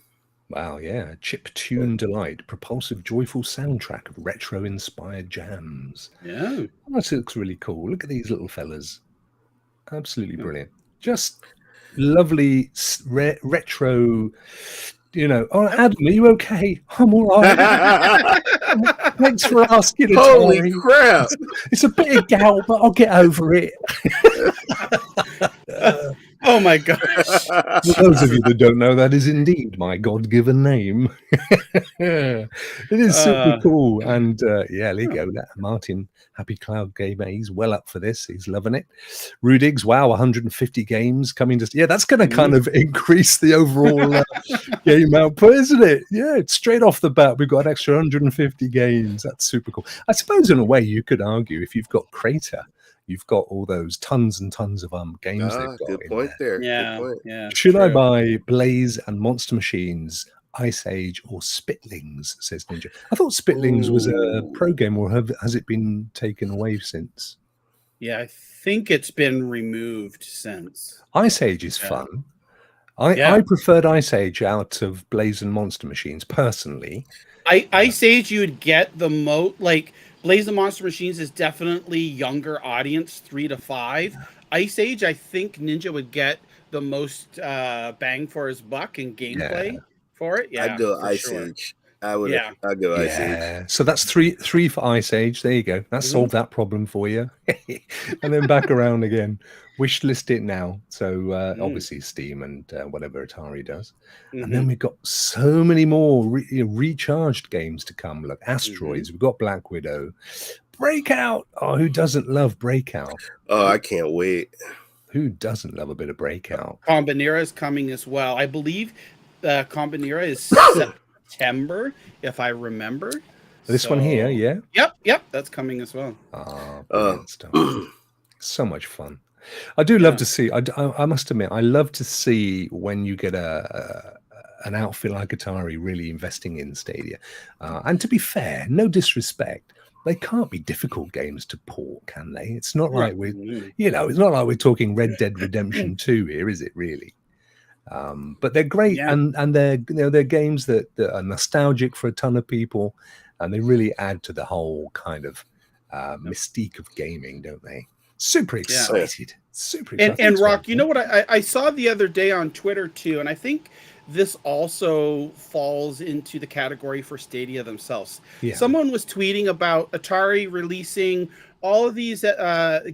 [SPEAKER 1] Wow, yeah. Chip tune delight, propulsive, joyful soundtrack of retro-inspired jams.
[SPEAKER 3] Yeah.
[SPEAKER 1] Oh, that looks really cool. Look at these little fellas. Absolutely brilliant. Just lovely retro. Oh, Adam, are you okay? I'm all right. Thanks for asking.
[SPEAKER 2] Holy crap!
[SPEAKER 1] It's a bit of gout, but I'll get over it.
[SPEAKER 3] Oh my gosh.
[SPEAKER 1] For those of you that don't know, that is indeed my God-given name. It is super cool. And yeah, there you go. Martin, Happy Cloud Gamer, he's well up for this. He's loving it. Rudigs, wow, 150 games coming to... Yeah, that's going to kind of increase the overall game output, isn't it? Yeah, it's straight off the bat, we've got an extra 150 games. That's super cool. I suppose in a way you could argue if you've got Crater, you've got all those tons and tons of games they've got.
[SPEAKER 2] Good point there.
[SPEAKER 3] Yeah,
[SPEAKER 2] good point.
[SPEAKER 3] yeah.
[SPEAKER 1] Should I buy Blaze and Monster Machines, Ice Age, or Spitlings? Says Ninja. I thought Spitlings was a pro game, or has it been taken away since?
[SPEAKER 3] Yeah, I think it's been removed since.
[SPEAKER 1] Ice Age is fun. I preferred Ice Age out of Blaze and Monster Machines personally.
[SPEAKER 3] Ice Age, you would get the most like. Blaze and Monster Machines is definitely younger audience, 3 to 5. Ice Age, I think Ninja would get the most bang for his buck in gameplay for it. Yeah,
[SPEAKER 2] I'd go Ice Age. I'd go Ice Age.
[SPEAKER 1] So that's three for Ice Age. There you go. That solved that problem for you. And then back around again. Wish list it now. So obviously Steam and whatever Atari does. And then we've got so many more recharged games to come. Look, Asteroids. We've got Black Widow. Breakout. Oh, who doesn't love Breakout?
[SPEAKER 2] Oh, I can't wait.
[SPEAKER 1] Who doesn't love a bit of Breakout?
[SPEAKER 3] Combinera is coming as well. I believe Combinera is September, if I remember.
[SPEAKER 1] This one here, yeah?
[SPEAKER 3] Yep, that's coming as well.
[SPEAKER 1] Brilliant stuff. So much fun. I do love to see, I must admit, I love to see when you get an outfit like Atari really investing in Stadia. And to be fair, no disrespect, they can't be difficult games to port, can they? It's not like it's not like we're talking Red Dead Redemption 2 here, is it really? But they're great, and they're games that are nostalgic for a ton of people, and they really add to the whole kind of mystique of gaming, don't they? Super excited. Super excited.
[SPEAKER 3] And Rokk, you know what I saw the other day on Twitter too, and I think this also falls into the category for Stadia themselves. Someone was tweeting about Atari releasing all of these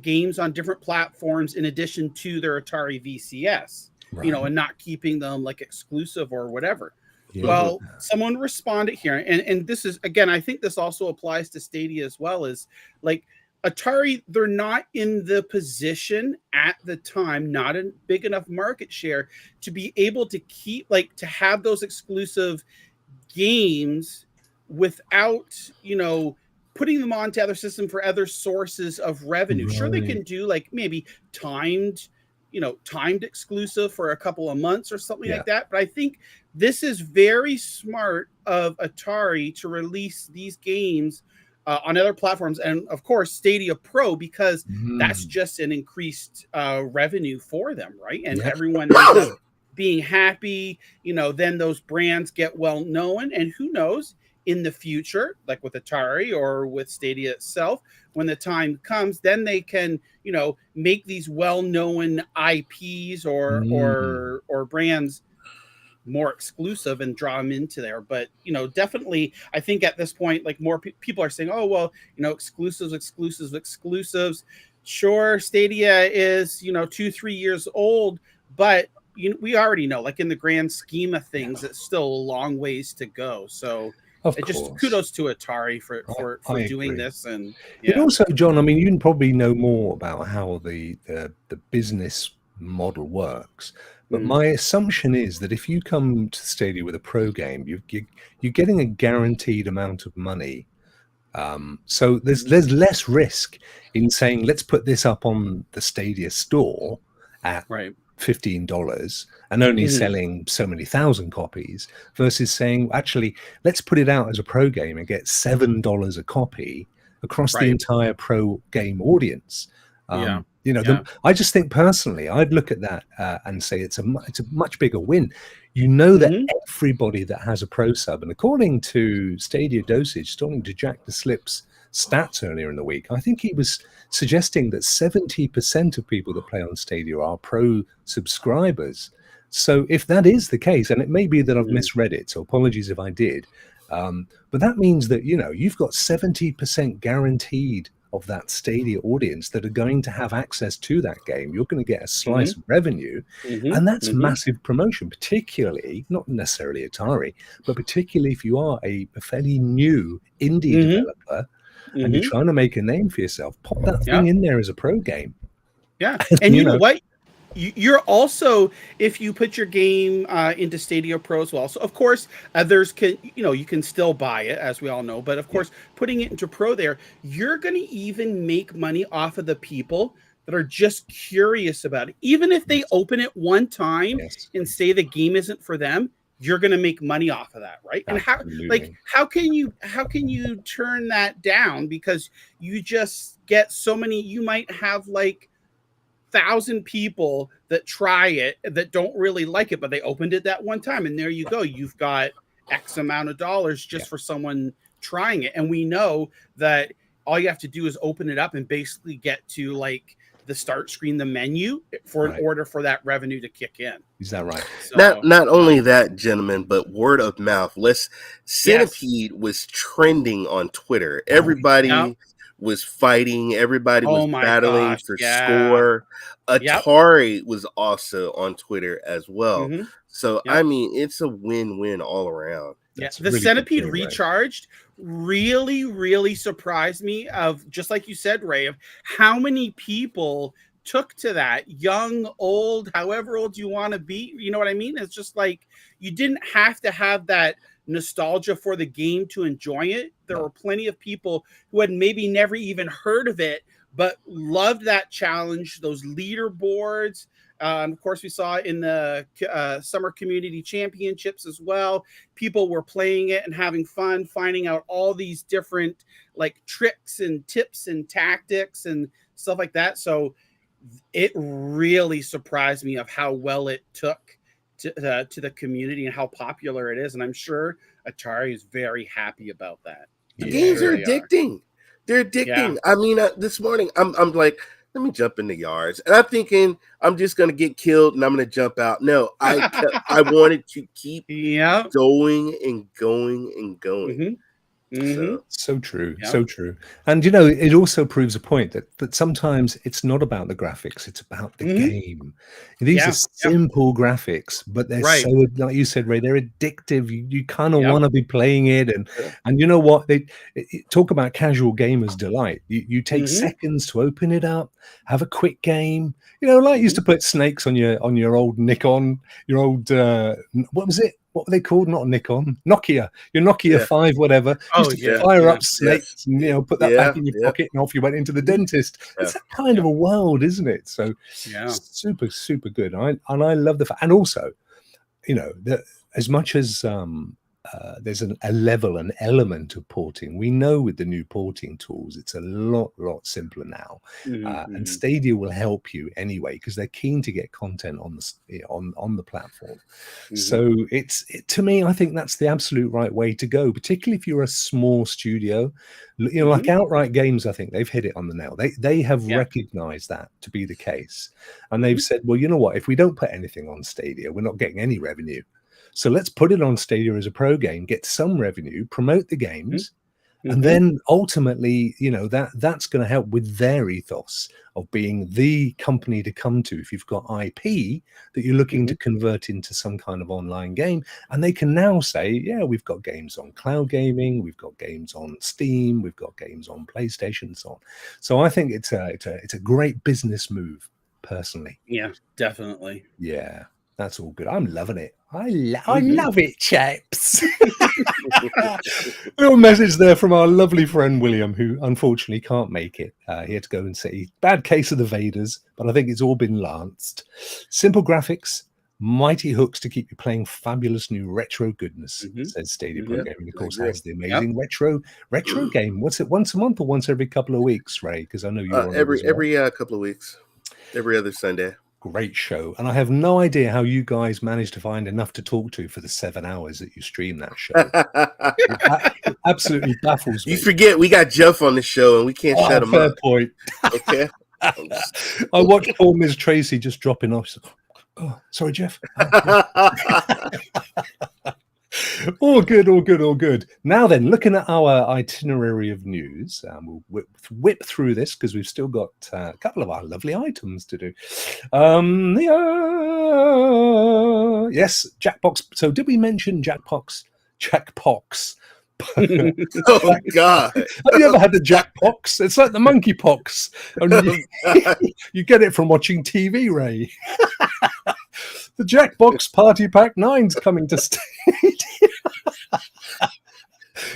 [SPEAKER 3] games on different platforms in addition to their Atari VCS, and not keeping them like exclusive or whatever. Well, someone responded here, and this is, again, I think this also applies to Stadia as well, is like Atari, they're not in the position at the time, not a big enough market share to be able to keep, like, to have those exclusive games without, putting them onto other systems for other sources of revenue. Sure, they can do like maybe timed exclusive for a couple of months or something like that. But I think this is very smart of Atari to release these games on other platforms, and of course Stadia Pro, because that's just an increased revenue for them, right? And everyone ends up being happy. Then those brands get well known, and who knows, in the future, like with Atari or with Stadia itself, when the time comes, then they can, make these well-known IPs or brands more exclusive and draw them into there. But definitely, I think at this point, like, more people are saying, oh well, exclusives. Sure, Stadia is 2-3 years old, but we already know, like, in the grand scheme of things, it's still a long ways to go. So just kudos to Atari for doing this. And
[SPEAKER 1] also, John, I mean, you probably know more about how the business model works. But my assumption is that if you come to Stadia with a pro game, you're getting a guaranteed amount of money. So there's less risk in saying, let's put this up on the Stadia store at $15 and only selling so many thousand copies, versus saying, actually, let's put it out as a pro game and get $7 a copy across the entire pro game audience. I just think personally, I'd look at that and say it's a much bigger win. That everybody that has a pro sub, and according to Stadia Dosage, according to Jack the Slip's stats earlier in the week, I think he was suggesting that 70% of people that play on Stadia are pro subscribers. So if that is the case, and it may be that I've misread it, so apologies if I did, but that means that you've got 70% guaranteed of that Stadia audience that are going to have access to that game. You're going to get a slice of revenue, and that's massive promotion, particularly, not necessarily Atari, but particularly if you are a fairly new indie developer and you're trying to make a name for yourself. Pop that thing in there as a pro game.
[SPEAKER 3] Yeah, and you know what? You're also, if you put your game into Stadia Pro as well. So of course, others can, you can still buy it, as we all know. But of course, putting it into Pro there, you're going to even make money off of the people that are just curious about it. Even if they open it one time and say the game isn't for them, you're going to make money off of that, right? And how can you turn that down? Because you just get so many. You might have 1,000 people that try it that don't really like it, but they opened it that one time, and there you go. You've got X amount of dollars just for someone trying it. And we know that all you have to do is open it up and basically get to the start screen, the menu, for an order for that revenue to kick in.
[SPEAKER 1] Is that right?
[SPEAKER 2] So, not only that, gentlemen, but word of mouth. Centipede was trending on Twitter. Everybody was fighting. Everybody was battling for score. Atari was also on Twitter as well. So, I mean, it's a win-win all around.
[SPEAKER 3] The really Centipede Recharged really, really surprised me, of just like you said, Ray, of how many people took to that. Young, old, however old you want to be. You know what I mean? It's just you didn't have to have that nostalgia for the game to enjoy it. There were plenty of people who had maybe never even heard of it, but loved that challenge, those leaderboards. Of course, we saw in the Summer Community Championships as well. People were playing it and having fun, finding out all these different tricks and tips and tactics and stuff like that. So it really surprised me of how well it took to the community and how popular it is. And I'm sure Atari is very happy about that.
[SPEAKER 2] The games are addicting. They're addicting. Yeah. I mean, this morning, I'm like, let me jump in the yards. And I'm thinking I'm just going to get killed and I'm going to jump out. No, I wanted to keep going and going and going.
[SPEAKER 1] So true. So true. And, it also proves a point that sometimes it's not about the graphics. It's about the game. These are simple graphics, but they're so, like you said, Ray, they're addictive. You kind of want to be playing it. And you know what? They talk about casual gamers' delight. You take seconds to open it up, have a quick game. You used to put snakes on your old Nikon, your old, what was it? What were they called? Not a Nikon, Nokia. Your Nokia 5, whatever. Used to fire up snakes and put that back in your pocket, and off you went into the dentist. It's that kind of a world, isn't it? So super, super good. I love the fact, and also, as much as there's an element of porting. We know with the new porting tools, it's a lot simpler now, and Stadia will help you anyway because they're keen to get content on the platform. So to me, I think that's the absolute right way to go, particularly if you're a small studio. Like Outright Games, I think they've hit it on the nail. They have recognized that to be the case, and they've said, well, you know what? If we don't put anything on Stadia, we're not getting any revenue. So let's put it on Stadia as a pro game, get some revenue, promote the games, and then ultimately, that's going to help with their ethos of being the company to come to if you've got IP that you're looking to convert into some kind of online game. And they can now say, yeah, we've got games on cloud gaming, we've got games on Steam, we've got games on PlayStation, and so on. So I think it's a great business move, personally.
[SPEAKER 3] Yeah, definitely.
[SPEAKER 1] Yeah. That's all good. I'm loving it. I love it, chaps. Little message there from our lovely friend William, who unfortunately can't make it. He had to go and see bad case of the Vaders, but I think it's all been lanced. Simple graphics, mighty hooks to keep you playing fabulous new retro goodness, says Stadia Pro Gaming. Of course, has the amazing retro game. What's it, once a month or once every couple of weeks, Ray? Because I know you're
[SPEAKER 2] every couple of weeks, every other Sunday.
[SPEAKER 1] Great show. And I have no idea how you guys managed to find enough to talk to for the 7 hours that you stream that show. It absolutely baffles me.
[SPEAKER 2] You forget we got Jeff on the show and we can't shut him up.
[SPEAKER 1] Fair point.
[SPEAKER 2] Okay.
[SPEAKER 1] I watched poor Ms. Tracy just dropping off. Oh, sorry, Jeff. All good, all good, all good. Now then, looking at our itinerary of news, we'll whip through this because we've still got a couple of our lovely items to do. Yes, Jackpots. So did we mention Jackpots? Jackpots.
[SPEAKER 2] Oh God!
[SPEAKER 1] Have you ever had the Jackpots? It's like the monkeypox. Only you get it from watching TV, Ray. The Jackbox Party Pack 9's coming to Stadia.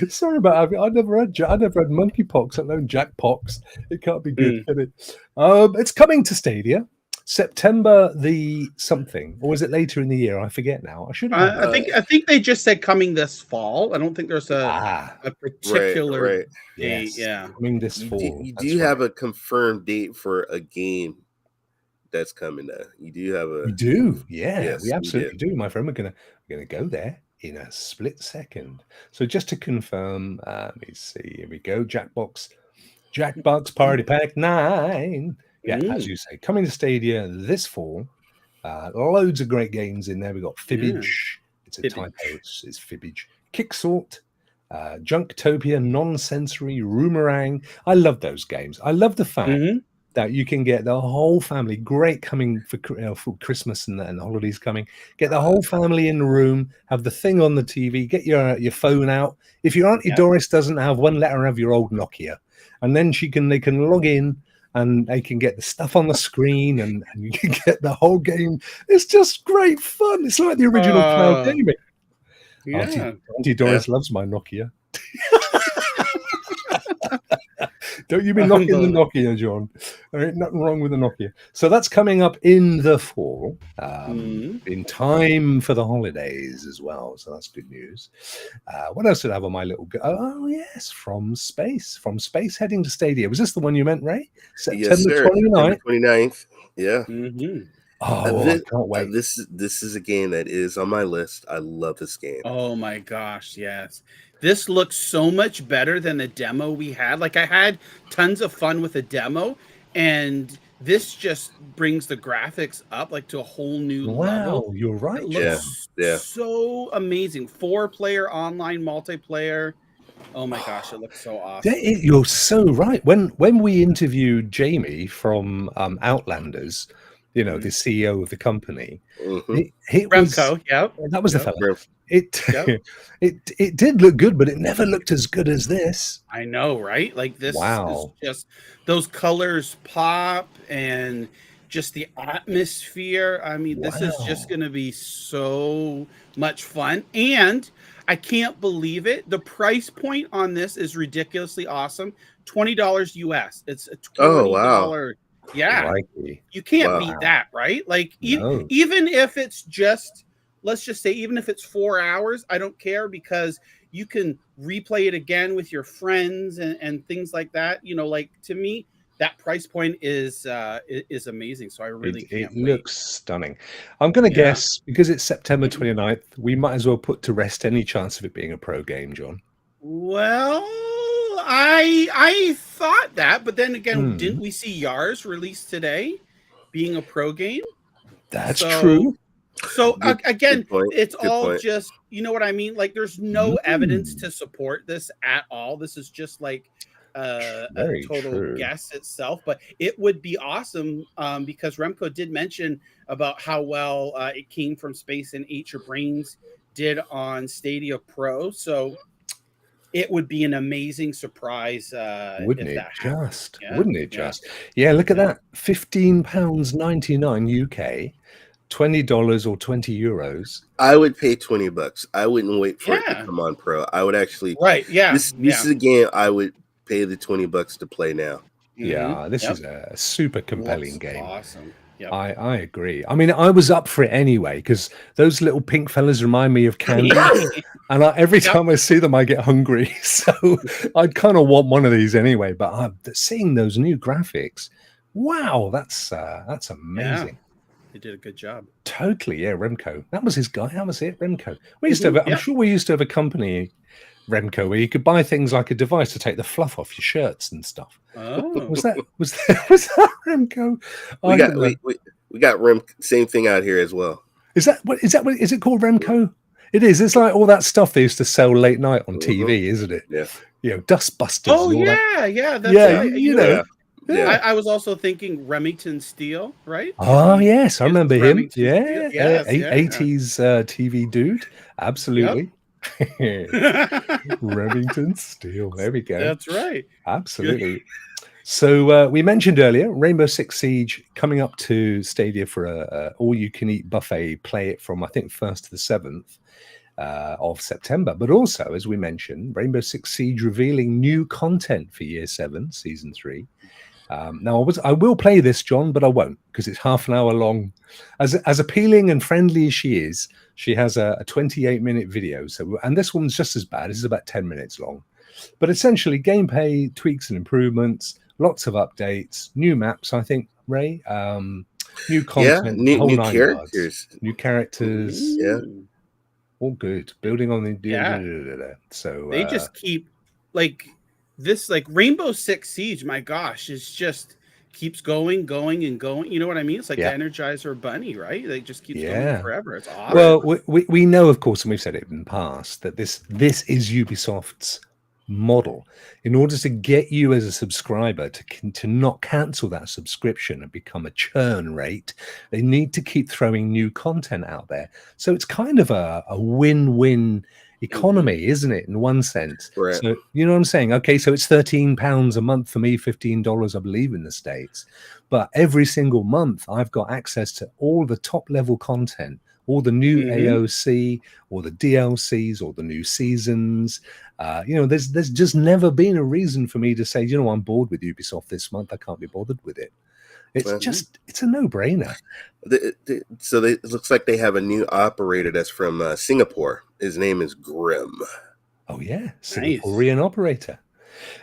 [SPEAKER 1] Sorry about that. I never had monkeypox. I know Jackpox. It can't be good, can it? It's coming to Stadia. September the something, or was it later in the year? I forget now.
[SPEAKER 3] I think they just said coming this fall. I don't think there's a particular date.
[SPEAKER 1] Yes,
[SPEAKER 3] yeah,
[SPEAKER 1] coming this fall.
[SPEAKER 2] You do have a confirmed date for a game that's coming. You do have a.
[SPEAKER 1] We do, yeah.
[SPEAKER 2] Yes,
[SPEAKER 1] we absolutely do, my friend. We're gonna go there in a split second. So just to confirm, let me see. Here we go. Jackbox Party Pack 9. Yeah, as you say, coming to Stadia this fall. Loads of great games in there. We've got Fibbage. It's a typo. It's Fibbage. Kicksort, Junktopia, Nonsensory, Roomerang. I love those games. I love the fact that you can get the whole family. Great coming for Christmas and the holidays coming. Get the whole family in the room. Have the thing on the TV. Get your phone out. If your Auntie Doris doesn't have one, let her have your old Nokia, and then they can log in. And they can get the stuff on the screen, and you can get the whole game. It's just great fun. It's like the original cloud gaming.
[SPEAKER 3] Yeah.
[SPEAKER 1] Auntie Doris loves my Nokia. Don't you be knocking the Nokia, John. There ain't nothing wrong with the Nokia. So that's coming up in the fall, in time for the holidays as well. So that's good news. What else did I have on my little... Oh, yes, From Space heading to Stadia. Was this the one you meant, Ray?
[SPEAKER 2] September 29th. 29th. Yeah.
[SPEAKER 1] Oh, I can't wait.
[SPEAKER 2] This is a game that is on my list. I love this game.
[SPEAKER 3] Oh, my gosh, yes. This looks so much better than the demo we had. Like, I had tons of fun with the demo, and this just brings the graphics up like to a whole new level.
[SPEAKER 1] Wow, you're right.
[SPEAKER 3] It looks so amazing. 4-player online multiplayer. Oh my gosh, it looks so awesome.
[SPEAKER 1] You're so right. When we interviewed Jamie from Outlanders, the CEO of the company, it
[SPEAKER 3] Remco,
[SPEAKER 1] that was the fella. It did look good, but it never looked as good as this.
[SPEAKER 3] I know, right? Like this is just those colors pop and just the atmosphere. I mean, this is just going to be so much fun. And I can't believe it. The price point on this is ridiculously awesome. $20 US. It's a $20. Yeah. You can't beat that, right? Like even if it's just, let's just say, even if it's 4 hours, I don't care, because you can replay it again with your friends and things like that. Like, to me, that price point is amazing. So I really can't wait.
[SPEAKER 1] It looks stunning. I'm going to guess, because it's September 29th, we might as well put to rest any chance of it being a pro game, John.
[SPEAKER 3] Well, I thought that, but then again, didn't we see Yars released today being a pro game?
[SPEAKER 1] That's true.
[SPEAKER 3] So again, it's all just, you know what I mean? Like, there's no evidence to support this at all. This is just like a total guess itself, but it would be awesome because Remco did mention about how well it came from Space and Ate Your Brains did on Stadia Pro. So it would be an amazing surprise.
[SPEAKER 1] Wouldn't it just? Wouldn't it just? Yeah, look at that. £15.99 UK. $20 or €20.
[SPEAKER 2] I would pay $20. I wouldn't wait for it to come on pro. I would actually. This is a game I would pay the $20 to play now.
[SPEAKER 1] Yeah, this is a super compelling game.
[SPEAKER 3] Awesome. Yep.
[SPEAKER 1] I agree. I mean, I was up for it anyway, because those little pink fellas remind me of candy. And every time I see them, I get hungry. So I'd kind of want one of these anyway. But seeing those new graphics, wow, that's amazing.
[SPEAKER 3] Yeah. He did a good job.
[SPEAKER 1] Totally, yeah. Remco, that was his guy. That was it, Remco. We used to have. I'm sure we used to have a company, Remco, where you could buy things like a device to take the fluff off your shirts and stuff.
[SPEAKER 3] Oh,
[SPEAKER 1] was that Remco?
[SPEAKER 2] We got Remco. Same thing out here as well.
[SPEAKER 1] Is it called Remco? It is. It's like all that stuff they used to sell late night on TV, isn't it?
[SPEAKER 2] Yeah.
[SPEAKER 1] Dustbusters.
[SPEAKER 3] Oh,
[SPEAKER 1] and all
[SPEAKER 3] yeah,
[SPEAKER 1] that.
[SPEAKER 3] that's right.
[SPEAKER 1] You know.
[SPEAKER 2] Yeah.
[SPEAKER 3] I was also thinking Remington Steele, right?
[SPEAKER 1] Oh, yes, I remember him.
[SPEAKER 3] Remington
[SPEAKER 1] Yeah,
[SPEAKER 3] Steele. Yes,
[SPEAKER 1] 80s TV dude. Absolutely. Remington Steele. There we go.
[SPEAKER 3] That's right.
[SPEAKER 1] Absolutely. So we mentioned earlier Rainbow Six Siege coming up to Stadia for a all-you-can-eat buffet. Play it from, I think, 1st to the 7th of September. But also, as we mentioned, Rainbow Six Siege revealing new content for Year 7, Season 3. Now, I will play this, John, but I won't because it's half an hour long. As appealing and friendly as she is, she has a 28-minute video. And this one's just as bad. This is about 10 minutes long. But essentially, gameplay tweaks and improvements, lots of updates, new maps, I think, Ray. New content,
[SPEAKER 2] new characters.
[SPEAKER 1] New characters.
[SPEAKER 2] Yeah.
[SPEAKER 1] All good. Building on the... So
[SPEAKER 3] they just keep, this, Rainbow Six Siege, my gosh, is just keeps going and going. You know what I mean? It's like the Energizer Bunny, right? They just keeps going forever. It's awesome.
[SPEAKER 1] Well, we know, of course, and we've said it in the past, that this is Ubisoft's model. In order to get you as a subscriber to not cancel that subscription and become a churn rate, they need to keep throwing new content out there. So it's kind of a win-win economy, isn't it, in one sense?
[SPEAKER 2] Right.
[SPEAKER 1] So you know what I'm saying? Okay, so it's £13 a month for me, $15, I believe, in the States. But every single month, I've got access to all the top-level content, all the new AOC, or the DLCs, or the new seasons. There's just never been a reason for me to say, I'm bored with Ubisoft this month. I can't be bothered with it. It's a no-brainer.
[SPEAKER 2] It looks like they have a new operator that's from Singapore. His name is Grim.
[SPEAKER 1] Oh, yeah. Singaporean operator.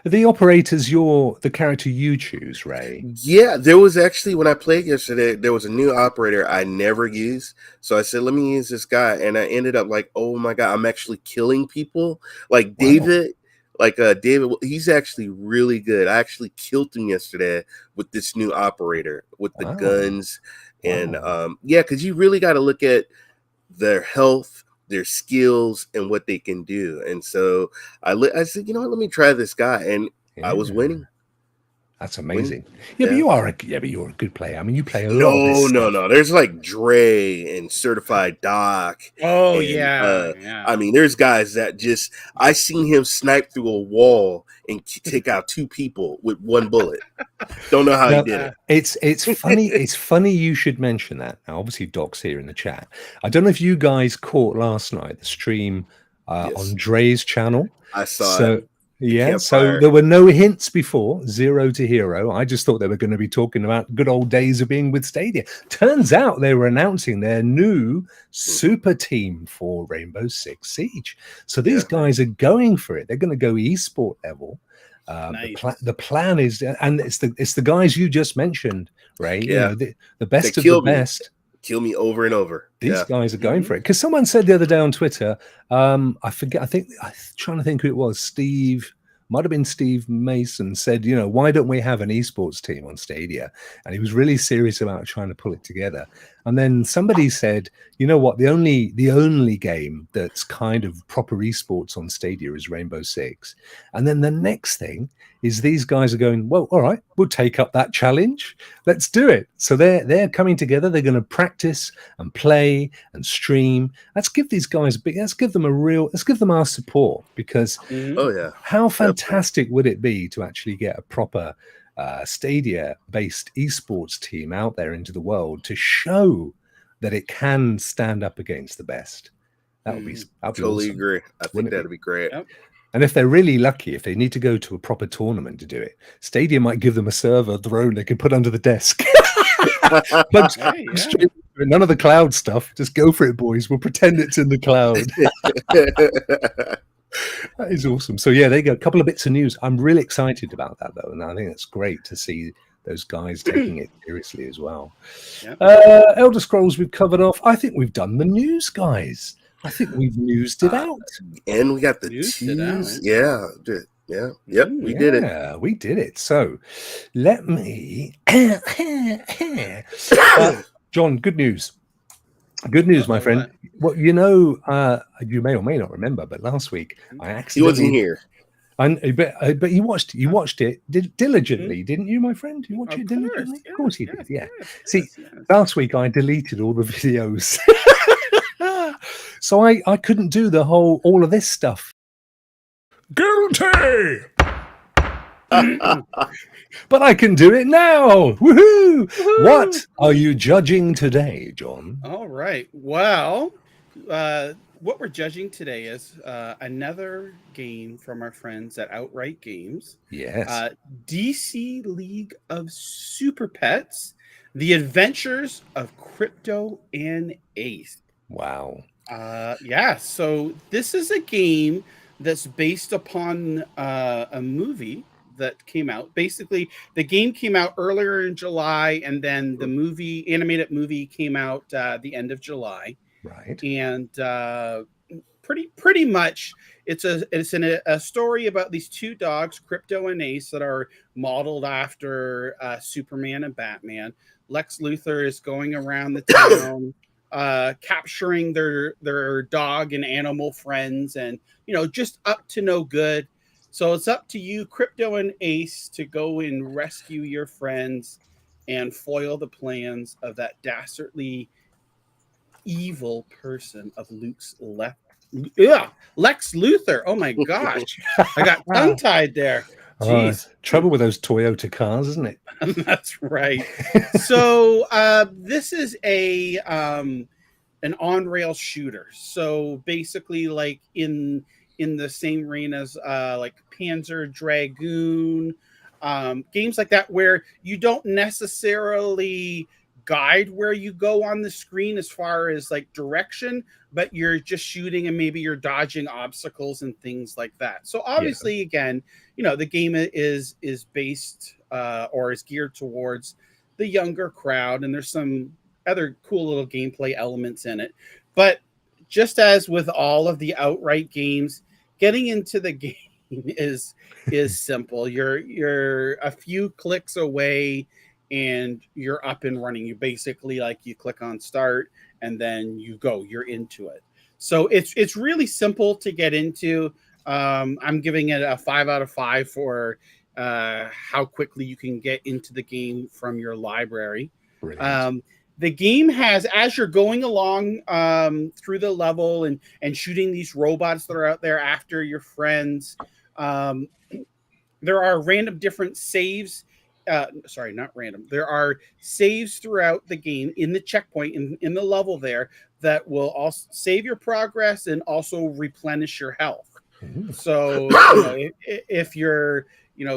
[SPEAKER 1] The operator's the character you choose, Ray.
[SPEAKER 2] Yeah, there was actually, when I played yesterday, there was a new operator I never used. So I said, let me use this guy. And I ended up like, oh my God, I'm actually killing people. Like David, David, he's actually really good. I actually killed him yesterday with this new operator with the guns. And because you really got to look at their health, their skills, and what they can do. And so I said, you know what, let me try this guy. And I was winning.
[SPEAKER 1] That's amazing. But you're a good player. I mean, you play a lot of this stuff.
[SPEAKER 2] No. There's like Dre and Certified Doc.
[SPEAKER 3] Oh,
[SPEAKER 2] I mean, there's guys that I seen him snipe through a wall and take out 2 people with 1 bullet. Don't know how he did it.
[SPEAKER 1] It's funny. It's funny you should mention that. Now, obviously, Doc's here in the chat. I don't know if you guys caught last night the stream on Dre's channel.
[SPEAKER 2] I saw it.
[SPEAKER 1] Yeah, so there were no hints before, 0 to hero. I just thought they were going to be talking about good old days of being with Stadia. Turns out they were announcing their new super team for Rainbow Six Siege. So these guys are going for it. They're going to go esport level. Nice. The plan is, and it's the guys you just mentioned, Ray.
[SPEAKER 2] Yeah.
[SPEAKER 1] The best of the best.
[SPEAKER 2] Kill me over and over.
[SPEAKER 1] These guys are going for it. Because someone said the other day on Twitter, I forget, I'm trying to think who it was. Might have been Steve Mason said, why don't we have an esports team on Stadia? And he was really serious about trying to pull it together. And then somebody said, you know what, the only game that's kind of proper esports on Stadia is Rainbow Six. And then the next thing is these guys are going, well, all right, we'll take up that challenge. Let's do it. So they're coming together. They're going to practice and play and stream. Let's give these guys let's give them our support, because how fantastic would it be to actually get a proper Stadia-based esports team out there into the world to show that it can stand up against the best? That would be
[SPEAKER 2] totally
[SPEAKER 1] awesome.
[SPEAKER 2] Agree. I think that'd be great.
[SPEAKER 3] Yep.
[SPEAKER 1] And if they're really lucky, if they need to go to a proper tournament to do it, Stadia might give them a server throne they can put under the desk. None of the cloud stuff. Just go for it, boys. We'll pretend it's in the cloud. That is awesome. So yeah, there you go. A couple of bits of news. I'm really excited about that, though, and I think it's great to see those guys taking it seriously as well. Yep. Elder Scrolls we've covered off. I think we've done the news, guys. I think we've newsed it out.
[SPEAKER 2] And we got the news. Yeah. Yep, we did it.
[SPEAKER 1] Yeah, we did it. So let me... John, good news. Good news, my friend. Well, you may or may not remember, but last week I accidentally...
[SPEAKER 2] He wasn't here.
[SPEAKER 1] But you watched it diligently, didn't you, my friend? You watched it diligently?
[SPEAKER 3] Yes,
[SPEAKER 1] of course you did, yeah.
[SPEAKER 3] Yes.
[SPEAKER 1] Last week I deleted all the videos. So I couldn't do all of this stuff. Guilty! But I can do it now. Woohoo! Woohoo! What are you judging today, John?
[SPEAKER 3] All right. Well, what we're judging today is another game from our friends at Outright Games.
[SPEAKER 1] Yes.
[SPEAKER 3] DC League of Super Pets: The Adventures of Crypto and Ace.
[SPEAKER 1] Wow.
[SPEAKER 3] Yeah. So this is a game that's based upon a movie that came out. Basically, the game came out earlier in July, and then the animated movie came out the end of July.
[SPEAKER 1] Right.
[SPEAKER 3] And pretty much it's a story about these two dogs, Crypto and Ace, that are modeled after Superman and Batman. Lex Luthor is going around the town capturing their dog and animal friends, and just up to no good. So it's up to you, Crypto and Ace, to go and rescue your friends and foil the plans of that dastardly evil person of Lex Luthor. Oh my gosh. I got tongue-tied there. Jeez.
[SPEAKER 1] Trouble with those Toyota cars, isn't it?
[SPEAKER 3] That's right. So this is an on-rail shooter. So basically, like in the same vein as like Panzer Dragoon, games like that, where you don't necessarily guide where you go on the screen as far as like direction, but you're just shooting and maybe you're dodging obstacles and things like that. So obviously, again, the game is based or is geared towards the younger crowd, and there's some other cool little gameplay elements in it. But just as with all of the Outright games, getting into the game is simple. You're a few clicks away and you're up and running. You basically you click on start and then you're into it. So it's really simple to get into. I'm giving it a 5 out of 5 for how quickly you can get into the game from your library. The game has, as you're going along through the level and shooting these robots that are out there after your friends, there are random different saves. Sorry, not random. There are saves throughout the game in the checkpoint, in the level there, that will also save your progress and also replenish your health. So if you're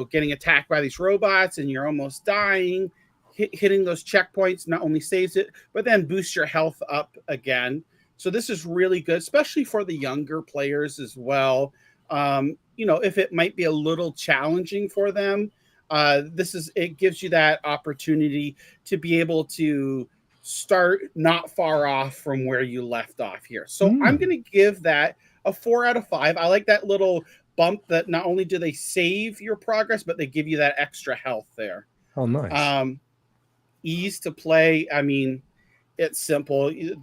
[SPEAKER 3] getting attacked by these robots and you're almost dying, hitting those checkpoints not only saves it, but then boosts your health up again. So this is really good, especially for the younger players as well. If it might be a little challenging for them, it gives you that opportunity to be able to start not far off from where you left off here. So I'm going to give that a 4 out of 5. I like that little bump that not only do they save your progress, but they give you that extra health there.
[SPEAKER 1] Oh, nice.
[SPEAKER 3] Ease to play. I mean, it's simple. You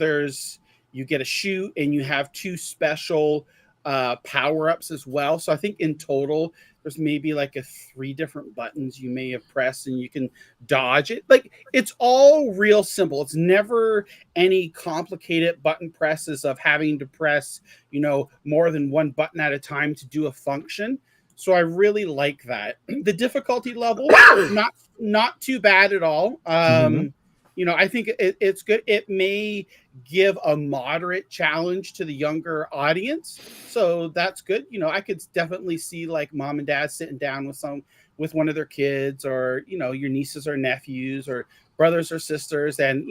[SPEAKER 3] get a shoot and you have 2 special power-ups as well. So I think in total there's maybe like 3 different buttons you may have pressed and you can dodge it. It's all real simple. It's never any complicated button presses of having to press more than one button at a time to do a function. So I really like that. The difficulty level, not too bad at all. I think it's good. It may give a moderate challenge to the younger audience, so that's good. I could definitely see like mom and dad sitting down with one of their kids, or your nieces or nephews or brothers or sisters, and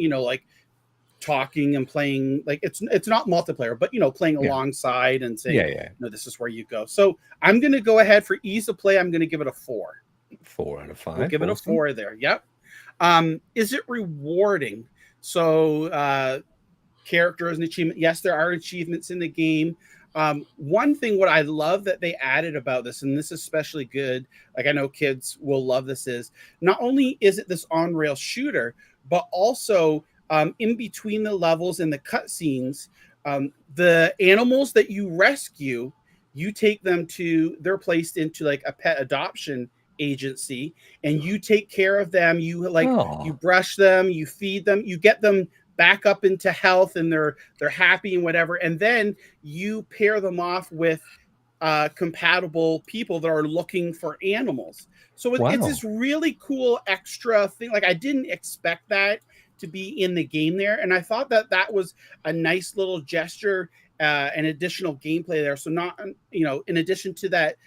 [SPEAKER 3] talking and playing. It's not multiplayer, but playing alongside and saying, this is where you go. So I'm going to go ahead for ease of play. I'm going to give it a 4.
[SPEAKER 1] 4 out of 5.
[SPEAKER 3] We'll give it a 4 there. Yep. Is it rewarding? So characters and achievement. Yes, there are achievements in the game. One thing what I love that they added about this, and this is especially good, I know kids will love this, is not only is it this on-rail shooter, but also in between the levels and the cutscenes, the animals that you rescue, you take them they're placed into like a pet adoption agency, and you take care of them. You brush them, you feed them, you get them back up into health, and they're happy and whatever. And then you pair them off with compatible people that are looking for animals. So it's this really cool extra thing. Like, I didn't expect that to be in the game there, and I thought that was a nice little gesture, and additional gameplay there. So not, in addition to that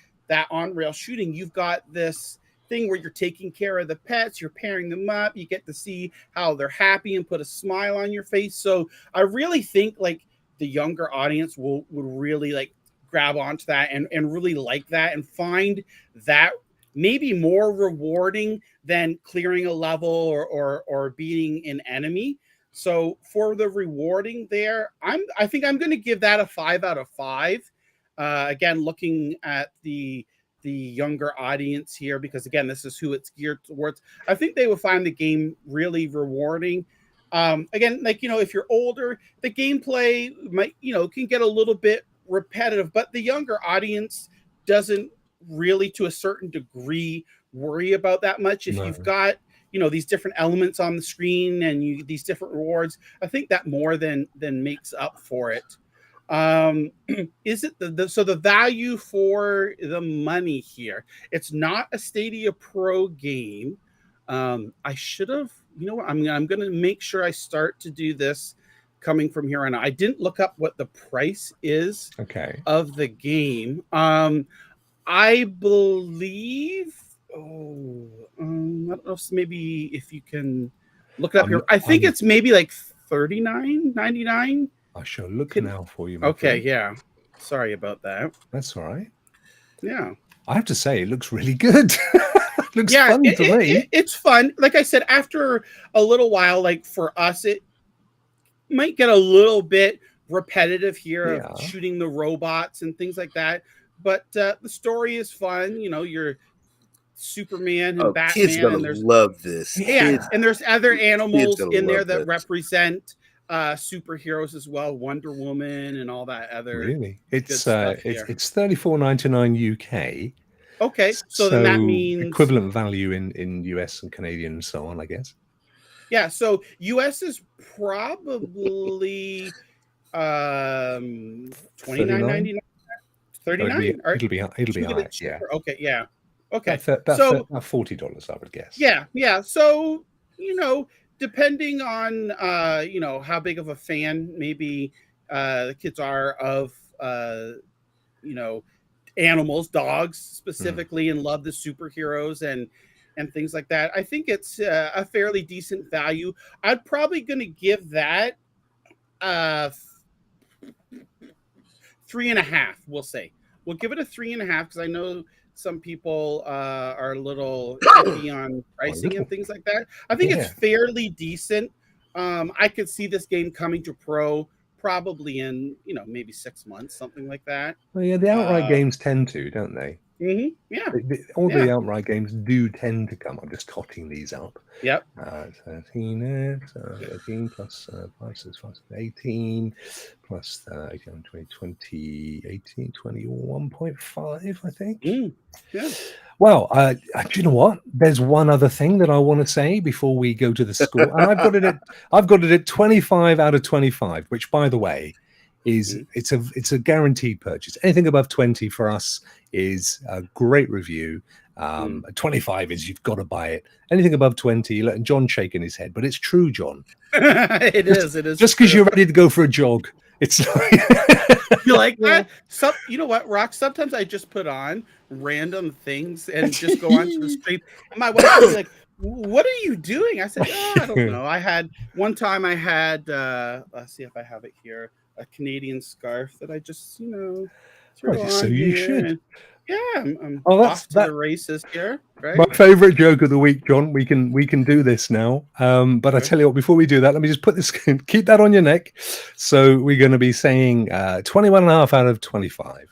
[SPEAKER 3] on-rail shooting, you've got this thing where you're taking care of the pets, you're pairing them up, you get to see how they're happy and put a smile on your face. So I really think like the younger audience would really like grab onto that and really like that, and find that maybe more rewarding than clearing a level or beating an enemy. So for the rewarding there, I think I'm going to give that a 5 out of 5. Again, looking at the younger audience here, because again, this is who it's geared towards. I think they will find the game really rewarding. Again, like, if you're older, the gameplay might, can get a little bit repetitive, but the younger audience doesn't really, to a certain degree, worry about that much. If you've got, these different elements on the screen and these different rewards, I think that more than makes up for it. Is it so the value for the money here? It's not a Stadia Pro game. I should have, I'm going to make sure I start to do this coming from here on out. I didn't look up what the price is of the game. I believe, I don't know if maybe if you can look it up here. I think it's maybe like $39.99.
[SPEAKER 1] I shall look now for you.
[SPEAKER 3] Okay, yeah. Sorry about that.
[SPEAKER 1] That's all right.
[SPEAKER 3] Yeah.
[SPEAKER 1] I have to say, it looks really good. Looks fun to me.
[SPEAKER 3] It's fun. Like I said, after a little while, like for us, it might get a little bit repetitive here of shooting the robots and things like that. But the story is fun. You're Superman and Batman.
[SPEAKER 2] Kids gonna love this.
[SPEAKER 3] Yeah, and there's other animals in there that represent superheroes as well, Wonder Woman and all that other.
[SPEAKER 1] Really, it's $34.99 UK.
[SPEAKER 3] Okay, so then that means
[SPEAKER 1] equivalent value in US and Canadian and so on, I guess.
[SPEAKER 3] Yeah, so US is probably $29.99. 39.
[SPEAKER 1] It'll be high. Yeah.
[SPEAKER 3] Okay. Yeah. Okay.
[SPEAKER 1] That's so $40, I would guess.
[SPEAKER 3] Yeah. Yeah. So depending on how big of a fan maybe the kids are of animals, dogs specifically, and love the superheroes and things like that, I think it's a fairly decent value. I'd probably going to give that 3.5. We'll say we'll give it a 3.5 because I know some people are a little iffy on pricing and things like that. I think it's fairly decent. I could see this game coming to Pro probably in maybe 6 months, something like that.
[SPEAKER 1] Well, yeah, the outright games tend to, don't they?
[SPEAKER 3] Mm-hmm. Yeah.
[SPEAKER 1] The outright games do tend to come. I'm just totting these up.
[SPEAKER 3] Yep.
[SPEAKER 1] 13 plus 18 plus 20, 18, 21.5, I think.
[SPEAKER 3] Yeah.
[SPEAKER 1] Well, do you know what? There's one other thing that I want to say before we go to the score, and I've got it at 25 out of 25, which, by the way, is it's a guaranteed purchase. Anything above 20 for us is a great review. 25 is you've got to buy it. Anything above 20, John's shaking his head, but it's true, John.
[SPEAKER 3] It is. Just
[SPEAKER 1] because you're ready to go for a jog. It's
[SPEAKER 3] you like that? You know what, Rokk? Sometimes I just put on random things and just go onto the street. And my wife will be like, "What are you doing?" I said, I don't know. One time I had let's see if I have it here, a Canadian scarf that I just throw on.
[SPEAKER 1] So you should.
[SPEAKER 3] I'm off to the races here. Right?
[SPEAKER 1] My favorite joke of the week, John. We can do this now. But I tell you what, before we do that, let me just put this. Keep that on your neck. So we're going to be saying 21.5 out of 25.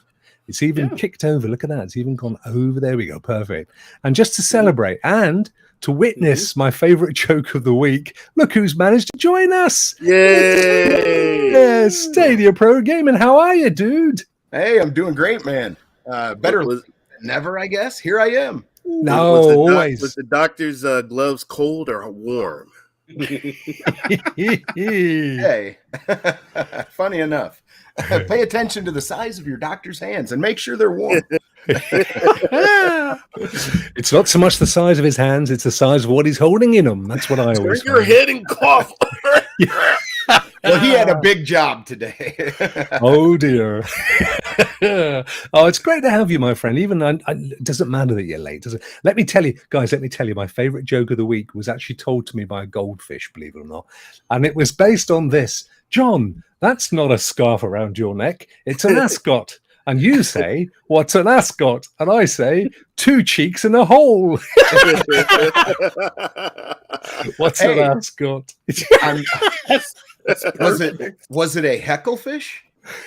[SPEAKER 1] It's even kicked over. Look at that. It's even gone over. There we go. Perfect. And just to celebrate and to witness my favorite joke of the week, look who's managed to join us.
[SPEAKER 2] Yay!
[SPEAKER 1] Yeah, Stadia Pro Gaming. How are you, dude?
[SPEAKER 4] Hey, I'm doing great, man. Better than never, I guess. Here I am.
[SPEAKER 1] No, always.
[SPEAKER 2] Was the doctor's gloves cold or warm?
[SPEAKER 4] Hey, funny enough. Pay attention to the size of your doctor's hands and make sure they're warm.
[SPEAKER 1] It's not so much the size of his hands, it's the size of what he's holding in them. That's what I always
[SPEAKER 2] Turn your head and cough.
[SPEAKER 4] Well, he had a big job today.
[SPEAKER 1] Oh, dear. Oh, it's great to have you, my friend. Even it doesn't matter that you're late, does it? Let me tell you, guys, my favorite joke of the week was actually told to me by a goldfish, believe it or not. And it was based on this. John, that's not a scarf around your neck. It's an ascot. And you say, what's an ascot? And I say, 2 cheeks and a hole. What's an ascot?
[SPEAKER 4] Was it a hecklefish?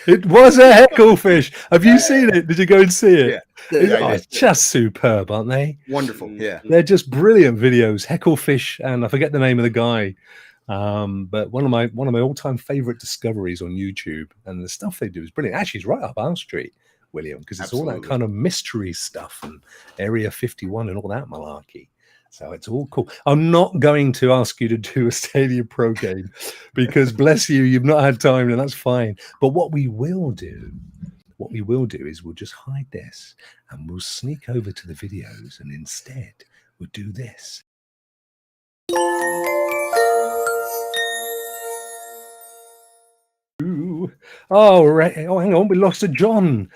[SPEAKER 1] It was a hecklefish. Have you seen it? Did you go and see it?
[SPEAKER 4] Yeah.
[SPEAKER 1] It's just superb, aren't they?
[SPEAKER 4] Wonderful. Yeah.
[SPEAKER 1] They're just brilliant videos. Hecklefish, and I forget the name of the guy. But one of my all-time favorite discoveries on YouTube, and the stuff they do is brilliant. Actually, it's right up our street, William, because it's all that kind of mystery stuff and Area 51 and all that malarkey. So it's all cool. I'm not going to ask you to do a Stadia Pro game because, bless you, you've not had time, and that's fine. But what we will do is we'll just hide this and we'll sneak over to the videos, and instead we'll do this. Oh, right. Oh, hang on. We lost a John.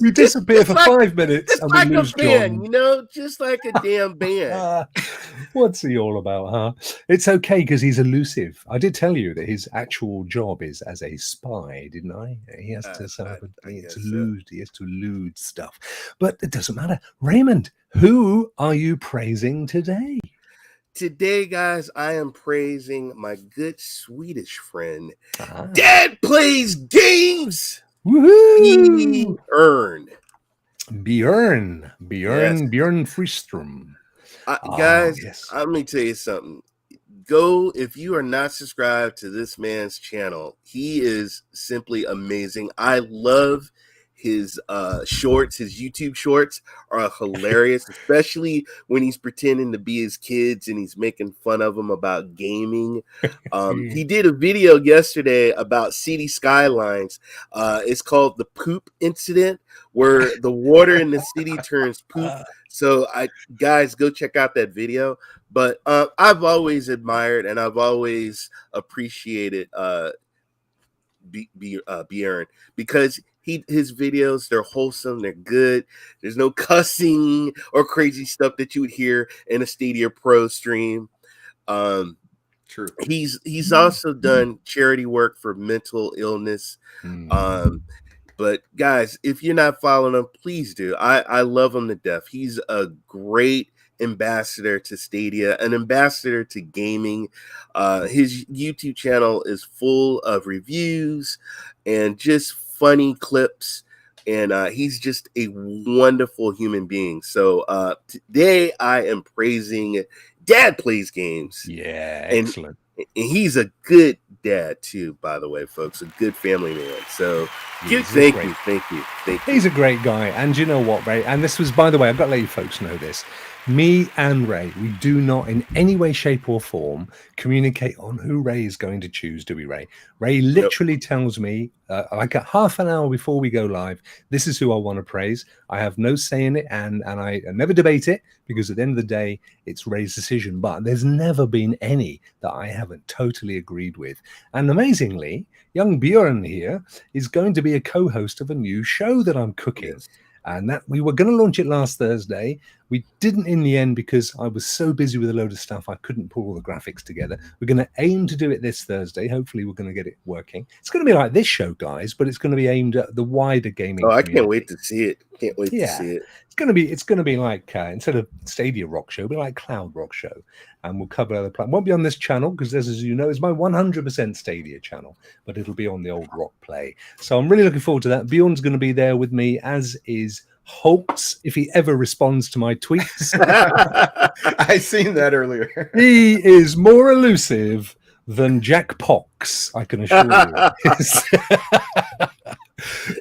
[SPEAKER 1] We disappear for 5 minutes.
[SPEAKER 2] It's
[SPEAKER 1] and
[SPEAKER 2] like
[SPEAKER 1] we
[SPEAKER 2] a
[SPEAKER 1] lose
[SPEAKER 2] band,
[SPEAKER 1] John.
[SPEAKER 2] just like a damn band.
[SPEAKER 1] What's he all about, huh? It's okay because he's elusive. I did tell you that his actual job is as a spy, didn't I? He has to he has to elude stuff. But it doesn't matter. Raymond, who are you praising today?
[SPEAKER 2] Today, guys, I am praising my good Swedish friend, Dad Plays Games.
[SPEAKER 1] Woohoo!
[SPEAKER 2] Björn
[SPEAKER 1] Friström.
[SPEAKER 2] Guys,
[SPEAKER 1] yes.
[SPEAKER 2] let me tell you something. Go, if you are not subscribed to this man's channel, he is simply amazing. I love his shorts. His YouTube shorts are hilarious, especially when he's pretending to be his kids and he's making fun of them about gaming. He did a video yesterday about city skylines. It's called the poop incident, where the water in the city turns poop. So guys, go check out that video. But I've always admired and I've always appreciated Björn, because his videos, they're wholesome, they're good. There's no cussing or crazy stuff that you would hear in a Stadia Pro stream.
[SPEAKER 4] True.
[SPEAKER 2] He's also done charity work for mental illness. But guys, if you're not following him, please do. I love him to death. He's a great ambassador to Stadia, an ambassador to gaming. His YouTube channel is full of reviews and just funny clips, and he's just a wonderful human being. So today I am praising Dad Plays Games.
[SPEAKER 1] Yeah, excellent.
[SPEAKER 2] And he's a good dad too, by the way, folks. A good family man. So thank you.
[SPEAKER 1] He's a great guy. And you know what, Ray? And this was, by the way, I've got to let you folks know this. Me and Ray, we do not in any way, shape, or form communicate on who Ray is going to choose, do we, Ray? Ray literally tells me, like a half an hour before we go live, this is who I want to praise. I have no say in it, and I never debate it, because at the end of the day, it's Ray's decision. But there's never been any that I haven't totally agreed with. And amazingly, young Björn here is going to be a co-host of a new show that I'm cooking. Yes. And that we were going to launch it last Thursday. We didn't in the end because I was so busy with a load of stuff I couldn't pull all the graphics together. We're going to aim to do it this Thursday. Hopefully we're going to get it working. It's going to be like this show, guys, but it's going to be aimed at the wider gaming community.
[SPEAKER 2] I can't wait to see it. Can't wait to see it.
[SPEAKER 1] It's gonna be like instead of Stadia Rock Show, it'll be like Cloud Rock Show, and we'll cover other platforms. Won't be on this channel because this, as you know, is my 100% Stadia channel, but it'll be on the old Rock Play. So I'm really looking forward to that. Bjorn's going to be there with me, as is Holtz, if he ever responds to my tweets.
[SPEAKER 4] I seen that earlier.
[SPEAKER 1] He is more elusive than Jackpots, I can assure you.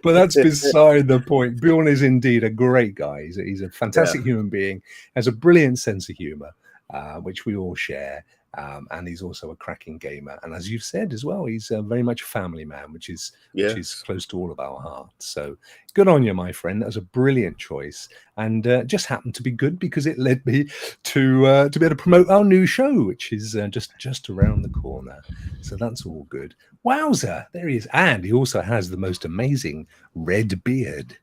[SPEAKER 1] But that's beside the point. Bjorn is indeed a great guy. He's a fantastic human being, has a brilliant sense of humor, which we all share. And he's also a cracking gamer. And as you've said as well, he's very much a family man, which is close to all of our hearts. So good on you, my friend. That was a brilliant choice. And just happened to be good because it led me to be able to promote our new show, which is just around the corner. So that's all good. Wowza, there he is. And he also has the most amazing red beard.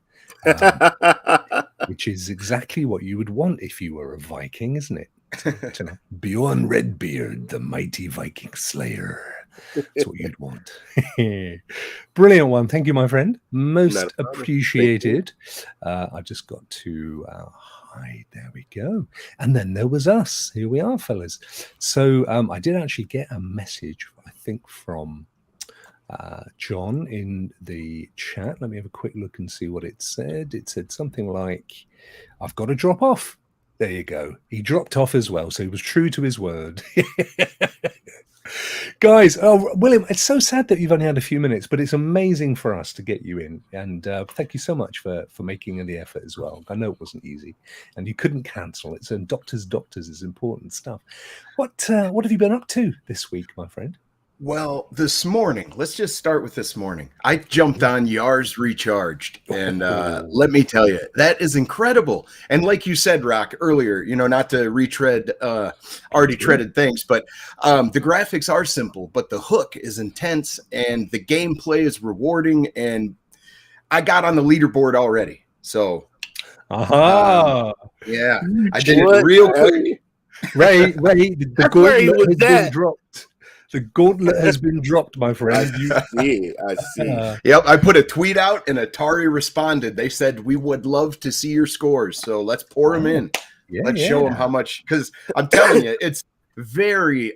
[SPEAKER 1] Which is exactly what you would want if you were a Viking, isn't it? Bjorn Redbeard, the mighty Viking slayer. That's what you'd want. Brilliant one. Thank you, my friend. Most appreciated. I just got to hide. There we go. And then there was us. Here we are, fellas. So I did actually get a message, I think, from John in the chat. Let me have a quick look and see what it said. It said something like, I've got to drop off. There you go. He dropped off as well, so he was true to his word. Guys, William, it's so sad that you've only had a few minutes, but it's amazing for us to get you in. And thank you so much for making the effort as well. I know it wasn't easy, and you couldn't cancel. It's doctors is important stuff. What have you been up to this week, my friend?
[SPEAKER 4] Well, this morning, let's just start with this morning. I jumped on Yars Recharged, and let me tell you, that is incredible. And like you said, Rokk, earlier, not to retread already treaded things, but the graphics are simple, but the hook is intense, and the gameplay is rewarding, and I got on the leaderboard already. So, yeah, I did it real quick.
[SPEAKER 1] Ray, the gauntlet has been dropped. The gauntlet has been dropped, my friend.
[SPEAKER 2] I see.
[SPEAKER 4] Yep, I put a tweet out and Atari responded. They said, we would love to see your scores, so let's pour them in. Let's show them how much, because I'm telling you, it's very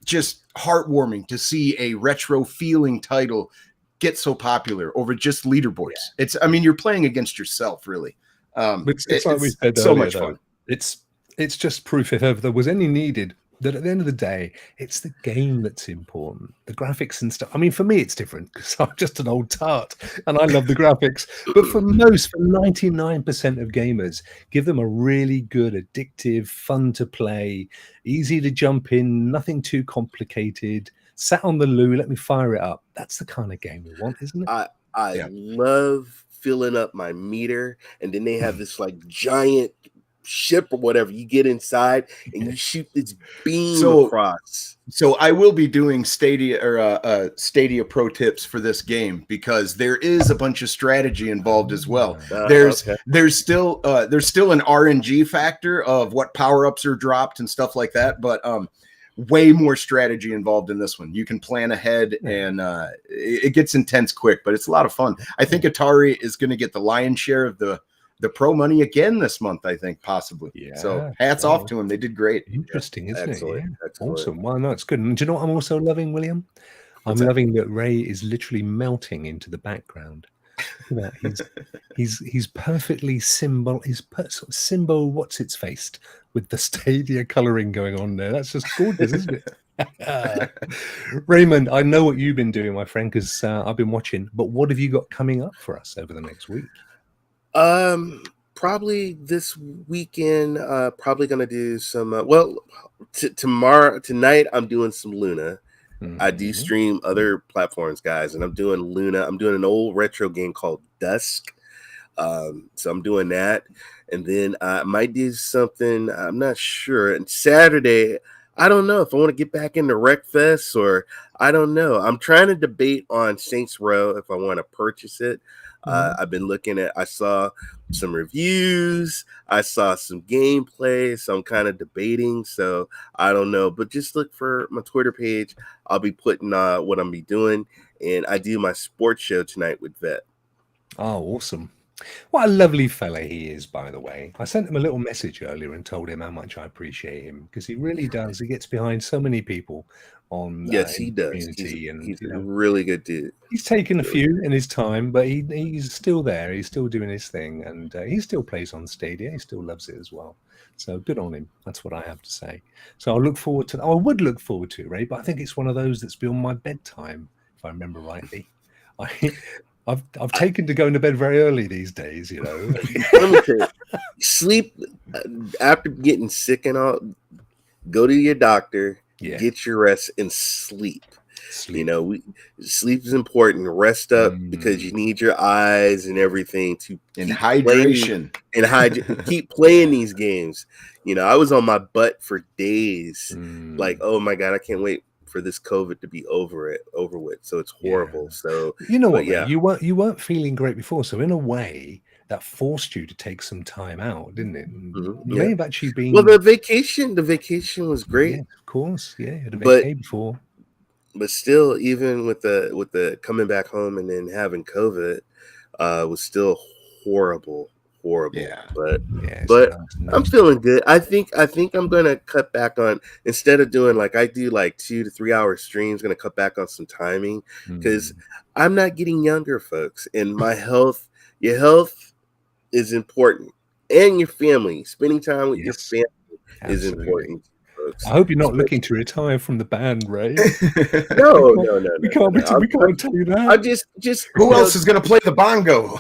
[SPEAKER 4] just heartwarming to see a retro feeling title get so popular over just leaderboards. You're playing against yourself, really.
[SPEAKER 1] It's like we said
[SPEAKER 4] so
[SPEAKER 1] earlier,
[SPEAKER 4] much fun.
[SPEAKER 1] It's just proof, if ever there was any needed, that at the end of the day, it's the game that's important. The graphics and stuff. For me, it's different because I'm just an old tart and I love the graphics. But for 99% of gamers, give them a really good, addictive, fun to play, easy to jump in, nothing too complicated. Sat on the loo, let me fire it up. That's the kind of game we want, isn't it?
[SPEAKER 2] I love filling up my meter, and then they have this like giant ship or whatever. You get inside and you shoot this beam across.
[SPEAKER 4] So I will be doing Stadia Stadia Pro tips for this game because there is a bunch of strategy involved as well. There's still an RNG factor of what power-ups are dropped and stuff like that, but way more strategy involved in this one. You can plan ahead, and it gets intense quick, but it's a lot of fun. I think Atari is going to get the lion's share of the pro money again this month, I think, possibly. So hats off to him. They did great.
[SPEAKER 1] Interesting, isn't it? Yeah.
[SPEAKER 2] Excellent.
[SPEAKER 1] Awesome. Well, no, it's good. And do you know what I'm also loving, William? I'm loving that Ray is literally melting into the background. Look at that. He's perfectly symbol what's its faced with the Stadia coloring going on there. That's just gorgeous, isn't it? Raymond, I know what you've been doing, my friend, because I've been watching, but what have you got coming up for us over the next week?
[SPEAKER 2] Probably this weekend, probably gonna do some tonight I'm doing some Luna. I do stream other platforms, guys, and I'm doing Luna. I'm doing an old retro game called Dusk. So I'm doing that, and then I might do something, I'm not sure. And Saturday, I don't know if I want to get back into Wreckfest, or I don't know. I'm trying to debate on Saints Row if I want to purchase it. I've been looking at, I saw some reviews, I saw some gameplay, so I'm kind of debating. So I don't know, but just look for my Twitter page. I'll be putting what I'm be doing, and I do my sports show tonight with Vet.
[SPEAKER 1] Oh, awesome. What a lovely fella he is, by the way. I sent him a little message earlier and told him how much I appreciate him, because he really does. He gets behind so many people on
[SPEAKER 2] Yes,
[SPEAKER 1] in
[SPEAKER 2] he
[SPEAKER 1] the
[SPEAKER 2] does.
[SPEAKER 1] community, and
[SPEAKER 2] He's a really good dude.
[SPEAKER 1] he's taken a few in his time, but he's still there. He's still doing his thing, and he still plays on Stadia. He still loves it as well. So good on him. That's what I have to say. So I would look forward to it, Ray, but I think it's one of those that's beyond my bedtime, if I remember rightly. I've taken to going to bed very early these days, you know.
[SPEAKER 2] Let me tell you, sleep after getting sick and all. Go to your doctor, get your rest, and sleep. You know, sleep is important. Rest up because you need your eyes and everything to
[SPEAKER 4] hydration.
[SPEAKER 2] Keep playing these games. You know, I was on my butt for days. Like, oh my God, I can't wait for this COVID to be over with. So it's horrible. So
[SPEAKER 1] you know what? Yeah, you weren't feeling great before. So in a way, that forced you to take some time out, didn't it? You may have actually been.
[SPEAKER 2] Well, the vacation was great.
[SPEAKER 1] Yeah, of course, yeah, you had a vacation before.
[SPEAKER 2] But still, even with the coming back home and then having COVID, was still horrible. Yeah, but I'm feeling good. I think I'm gonna cut back on, instead of doing like I do like 2 to 3 hour streams, gonna cut back on some timing, because I'm not getting younger, folks, and my health. Your health is important, and your family. Spending time with your family is important. Folks.
[SPEAKER 1] I hope you're not looking to retire from the band, Ray.
[SPEAKER 2] No.
[SPEAKER 1] We can't tell you that.
[SPEAKER 2] I just
[SPEAKER 4] who else is going to play the bongo?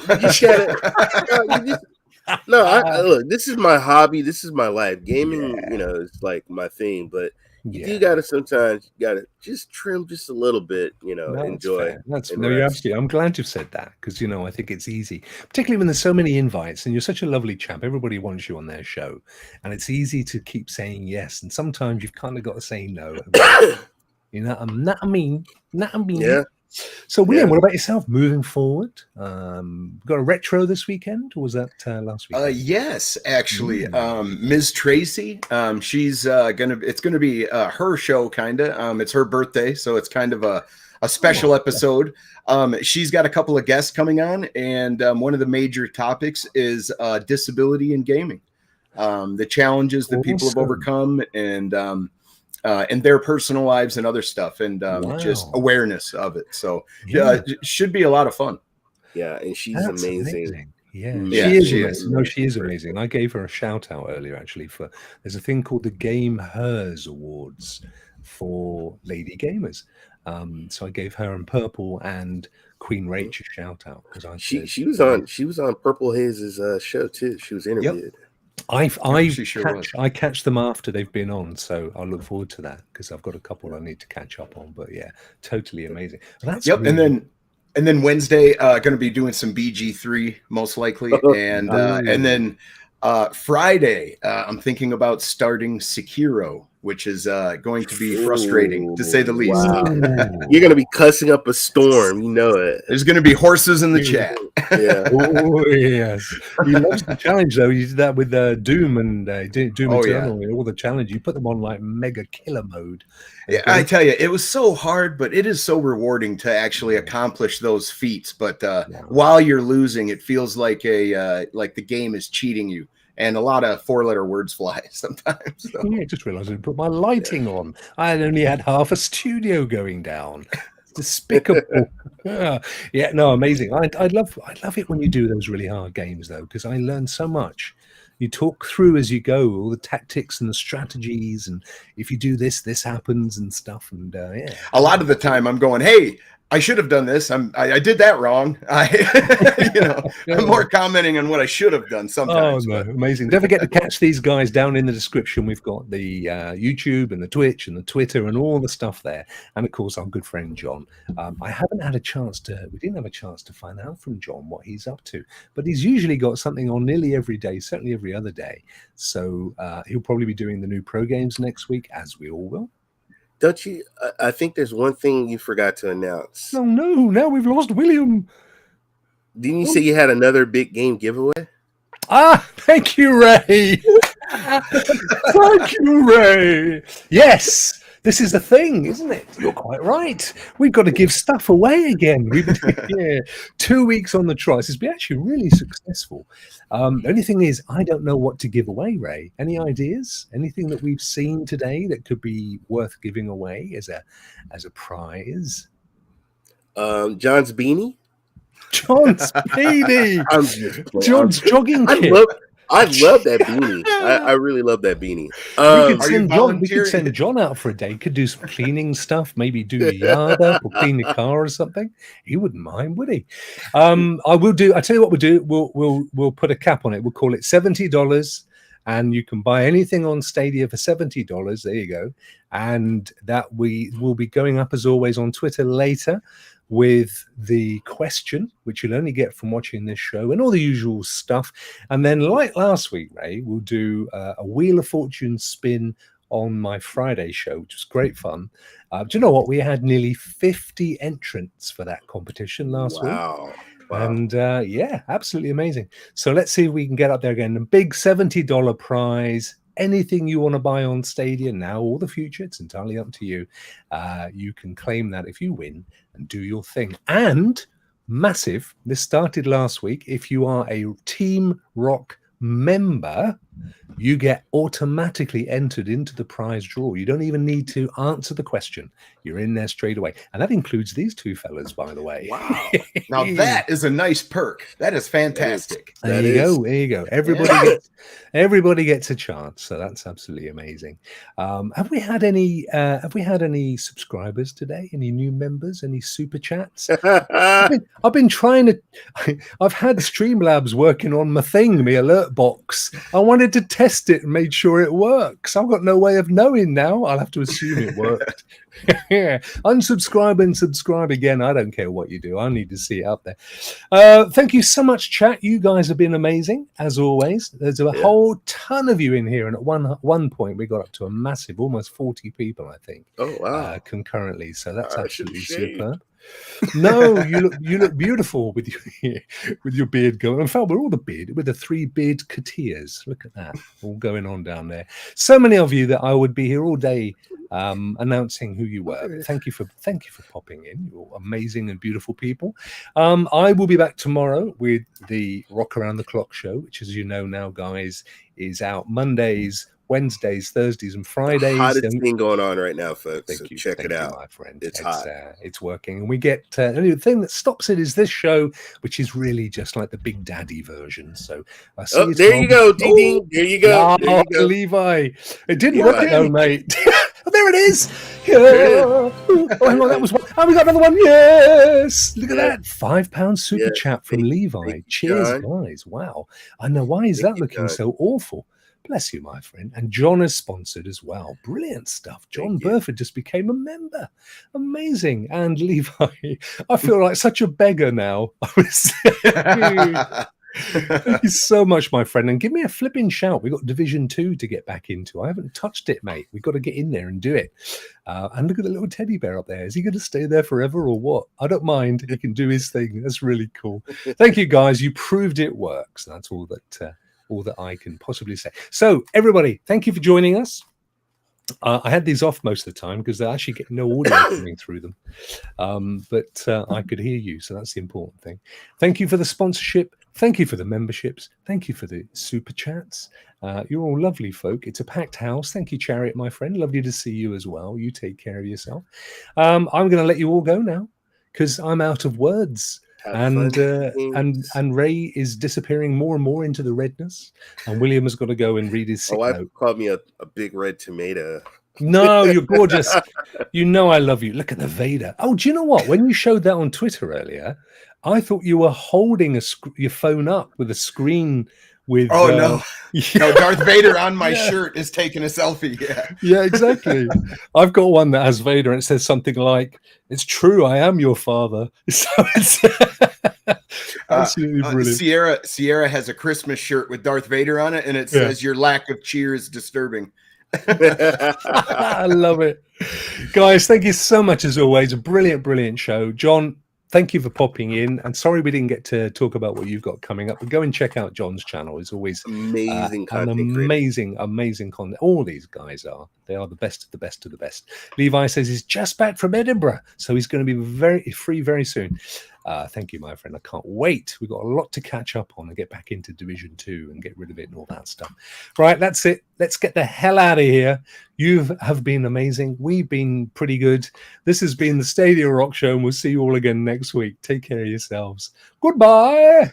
[SPEAKER 2] Look, this is my hobby. This is my life. Gaming, you know, is like my thing. But you gotta sometimes just trim just a little bit. You know, enjoy.
[SPEAKER 1] You're absolutely. I'm glad you've said that, because you know I think it's easy, particularly when there's so many invites and you're such a lovely chap. Everybody wants you on their show, and it's easy to keep saying yes, and sometimes you've kind of got to say no. You know, not I mean.
[SPEAKER 2] Yeah.
[SPEAKER 1] So, William, what about yourself moving forward? Got a retro this weekend, or was that last week?
[SPEAKER 4] Yes, actually. Ms. Tracy, she's it's gonna be her show, kind of. It's her birthday, so it's kind of a special episode. She's got a couple of guests coming on, and one of the major topics is disability in gaming, the challenges that people have overcome, and their personal lives and other stuff, and just awareness of it. So it should be a lot of fun.
[SPEAKER 2] Yeah, and she's amazing.
[SPEAKER 1] She is. No, she is amazing. I gave her a shout out earlier, actually. There's a thing called the Game Hers Awards for lady gamers. So I gave her and Purple and Queen Rach a shout out, because
[SPEAKER 2] she was on Purple Haze's show too. She was interviewed.
[SPEAKER 1] I catch them after they've been on, so I'll look forward to that, because I've got a couple I need to catch up on. But yeah, totally amazing.
[SPEAKER 4] And then Wednesday, going to be doing some BG3 most likely, and then Friday, I'm thinking about starting Sekiro, which is going to be frustrating, to say the least.
[SPEAKER 2] Wow. You're going to be cussing up a storm, you know it.
[SPEAKER 4] There's going to be horses in the chat.
[SPEAKER 1] Yeah. Oh, yes. He loves the challenge, though. You did that with Doom and Doom Eternal, and all the challenge. You put them on like mega killer mode.
[SPEAKER 4] Yeah, I tell you, it was so hard, but it is so rewarding to actually accomplish those feats. But while you're losing, it feels like like the game is cheating you. And a lot of 4-letter words fly sometimes. So.
[SPEAKER 1] Yeah, I just realized I put my lighting on. I had only had half a studio going down. It's despicable. Amazing. I love it when you do those really hard games, though, because I learn so much. You talk through as you go, all the tactics and the strategies, and if you do this happens and stuff. And
[SPEAKER 4] a lot of the time I'm going, hey, I should have done this. I did that wrong. I'm more commenting on what I should have done sometimes.
[SPEAKER 1] Oh, no, amazing. Don't forget to catch these guys down in the description. We've got the YouTube and the Twitch and the Twitter and all the stuff there. And of course, our good friend John. We didn't have a chance to find out from John what he's up to, but he's usually got something on nearly every day, certainly every other day. So he'll probably be doing the new pro games next week, as we all will.
[SPEAKER 2] Don't you? I think there's one thing you forgot to announce.
[SPEAKER 1] Oh no! Now we've lost William.
[SPEAKER 2] Didn't you say you had another big game giveaway?
[SPEAKER 1] Thank you, Ray. Thank you, Ray. Yes, This is the thing, isn't it? You're quite right. We've got to give stuff away again. We've been 2 weeks on the trial. This has been actually really successful. The only thing is, I don't know what to give away, Ray. Any ideas? Anything that we've seen today that could be worth giving away as a prize?
[SPEAKER 2] John's beanie.
[SPEAKER 1] John's beanie. John's jogging kit.
[SPEAKER 2] I love that beanie. I really love that beanie.
[SPEAKER 1] We could send John out for a day. Could do some cleaning stuff. Maybe do the yard up or clean the car or something. He wouldn't mind, would he? I tell you what we'll do. We'll put a cap on it. We'll call it $70, and you can buy anything on Stadia for $70. There you go. And that we will be going up as always on Twitter later with the question, which you'll only get from watching this show, and all the usual stuff. And then, like last week, Ray, we'll do a Wheel of Fortune spin on my Friday show, which was great fun. Do you know what? We had nearly 50 entrants for that competition last week.
[SPEAKER 2] Wow.
[SPEAKER 1] And absolutely amazing. So let's see if we can get up there again. A big $70 prize. Anything you want to buy on Stadia now or the future, it's entirely up to you. You can claim that if you win and do your thing. And massive, this started last week. If you are a Team Rokk member, you get automatically entered into the prize draw. You don't even need to answer the question. You're in there straight away. And that includes these two fellas, by the way.
[SPEAKER 4] Wow. Now that is a nice perk. That is fantastic.
[SPEAKER 1] There you go. Everybody gets a chance. So that's absolutely amazing. Have we had any subscribers today? Any new members? Any super chats? I've been trying to. I've had Streamlabs working on my thing, my alert box. I wanted to test it and made sure it works. I've got no way of knowing now. I'll have to assume it worked. Unsubscribe and subscribe again. I don't care what you do. I need to see it up there. Thank you so much, chat. You guys have been amazing as always. There's a whole ton of you in here, and at one point we got up to a massive, almost 40 people, I think.
[SPEAKER 2] Oh wow!
[SPEAKER 1] Concurrently, so that's absolutely superb. No, you look beautiful with your beard going. In fact, we're all the beard with the 3 beard coutiers. Look at that, all going on down there. So many of you that I would be here all day announcing who you were. Thank you for popping in. You're amazing and beautiful people. I will be back tomorrow with the Rokk Around the Clock show, which, as you know now, guys, is out Mondays, Wednesdays, Thursdays, and Fridays.
[SPEAKER 2] Hottest thing going on right now, folks.
[SPEAKER 1] Thank you.
[SPEAKER 2] Check it out,
[SPEAKER 1] my friend.
[SPEAKER 2] It's hot.
[SPEAKER 1] It's working, and we get the thing that stops it is this show, which is really just like the Big Daddy version. So
[SPEAKER 2] there you go, ding. There you go.
[SPEAKER 1] Levi. It didn't work though, mate. Oh, there it is. Yeah. Oh, hang on, that was one. Oh, we got another one. Yes. Look at that. £5 super chat from Levi. Cheers, guys. Wow. I know. Why is that looking so awful? Bless you, my friend. And John is sponsored as well. Brilliant stuff. John Burford just became a member. Amazing. And Levi, I feel like such a beggar now. Thank you so much, my friend. And give me a flipping shout. We've got Division 2 to get back into. I haven't touched it, mate. We've got to get in there and do it. And look at the little teddy bear up there. Is he going to stay there forever or what? I don't mind. He can do his thing. That's really cool. Thank you, guys. You proved it works. That's all that I can possibly say. So, everybody, thank you for joining us. I had these off most of the time because they actually get no audio coming through them. But I could hear you, so that's the important thing. Thank you for the sponsorship. Thank you for the memberships. Thank you for the super chats. You're all lovely folk. It's a packed house. Thank you, Chariot, my friend. Lovely to see you as well. You take care of yourself. I'm going to let you all go now because I'm out of words. And Ray is disappearing more and more into the redness, and William has got to go and read his sick note.
[SPEAKER 2] Called me a big red tomato.
[SPEAKER 1] No, you're gorgeous. You know I love you. Look at the Vader. Oh, do you know what? When you showed that on Twitter earlier, I thought you were holding your phone up with a screen with.
[SPEAKER 4] Oh no! No, Darth Vader on my shirt is taking a selfie.
[SPEAKER 1] Yeah, exactly. I've got one that has Vader, and it says something like, "It's true, I am your father." So it's absolutely brilliant.
[SPEAKER 4] Sierra has a Christmas shirt with Darth Vader on it, and it says, "Your lack of cheer is disturbing."
[SPEAKER 1] I love it, guys. Thank you so much as always. A brilliant show, John. thank you for popping in. And sorry we didn't get to talk about what you've got coming up, but go and check out John's channel. It's always
[SPEAKER 2] amazing
[SPEAKER 1] content, amazing content. All these guys are. They are the best of the best of the best. Levi says he's just back from Edinburgh, so he's going to be very free very soon. Thank you, my friend. I can't wait. We've got a lot to catch up on and get back into Division 2 and get rid of it and all that stuff. Right, that's it. Let's get the hell out of here. You have been amazing. We've been pretty good. This has been the Stadia Rokk Show, and we'll see you all again next week. Take care of yourselves. Goodbye.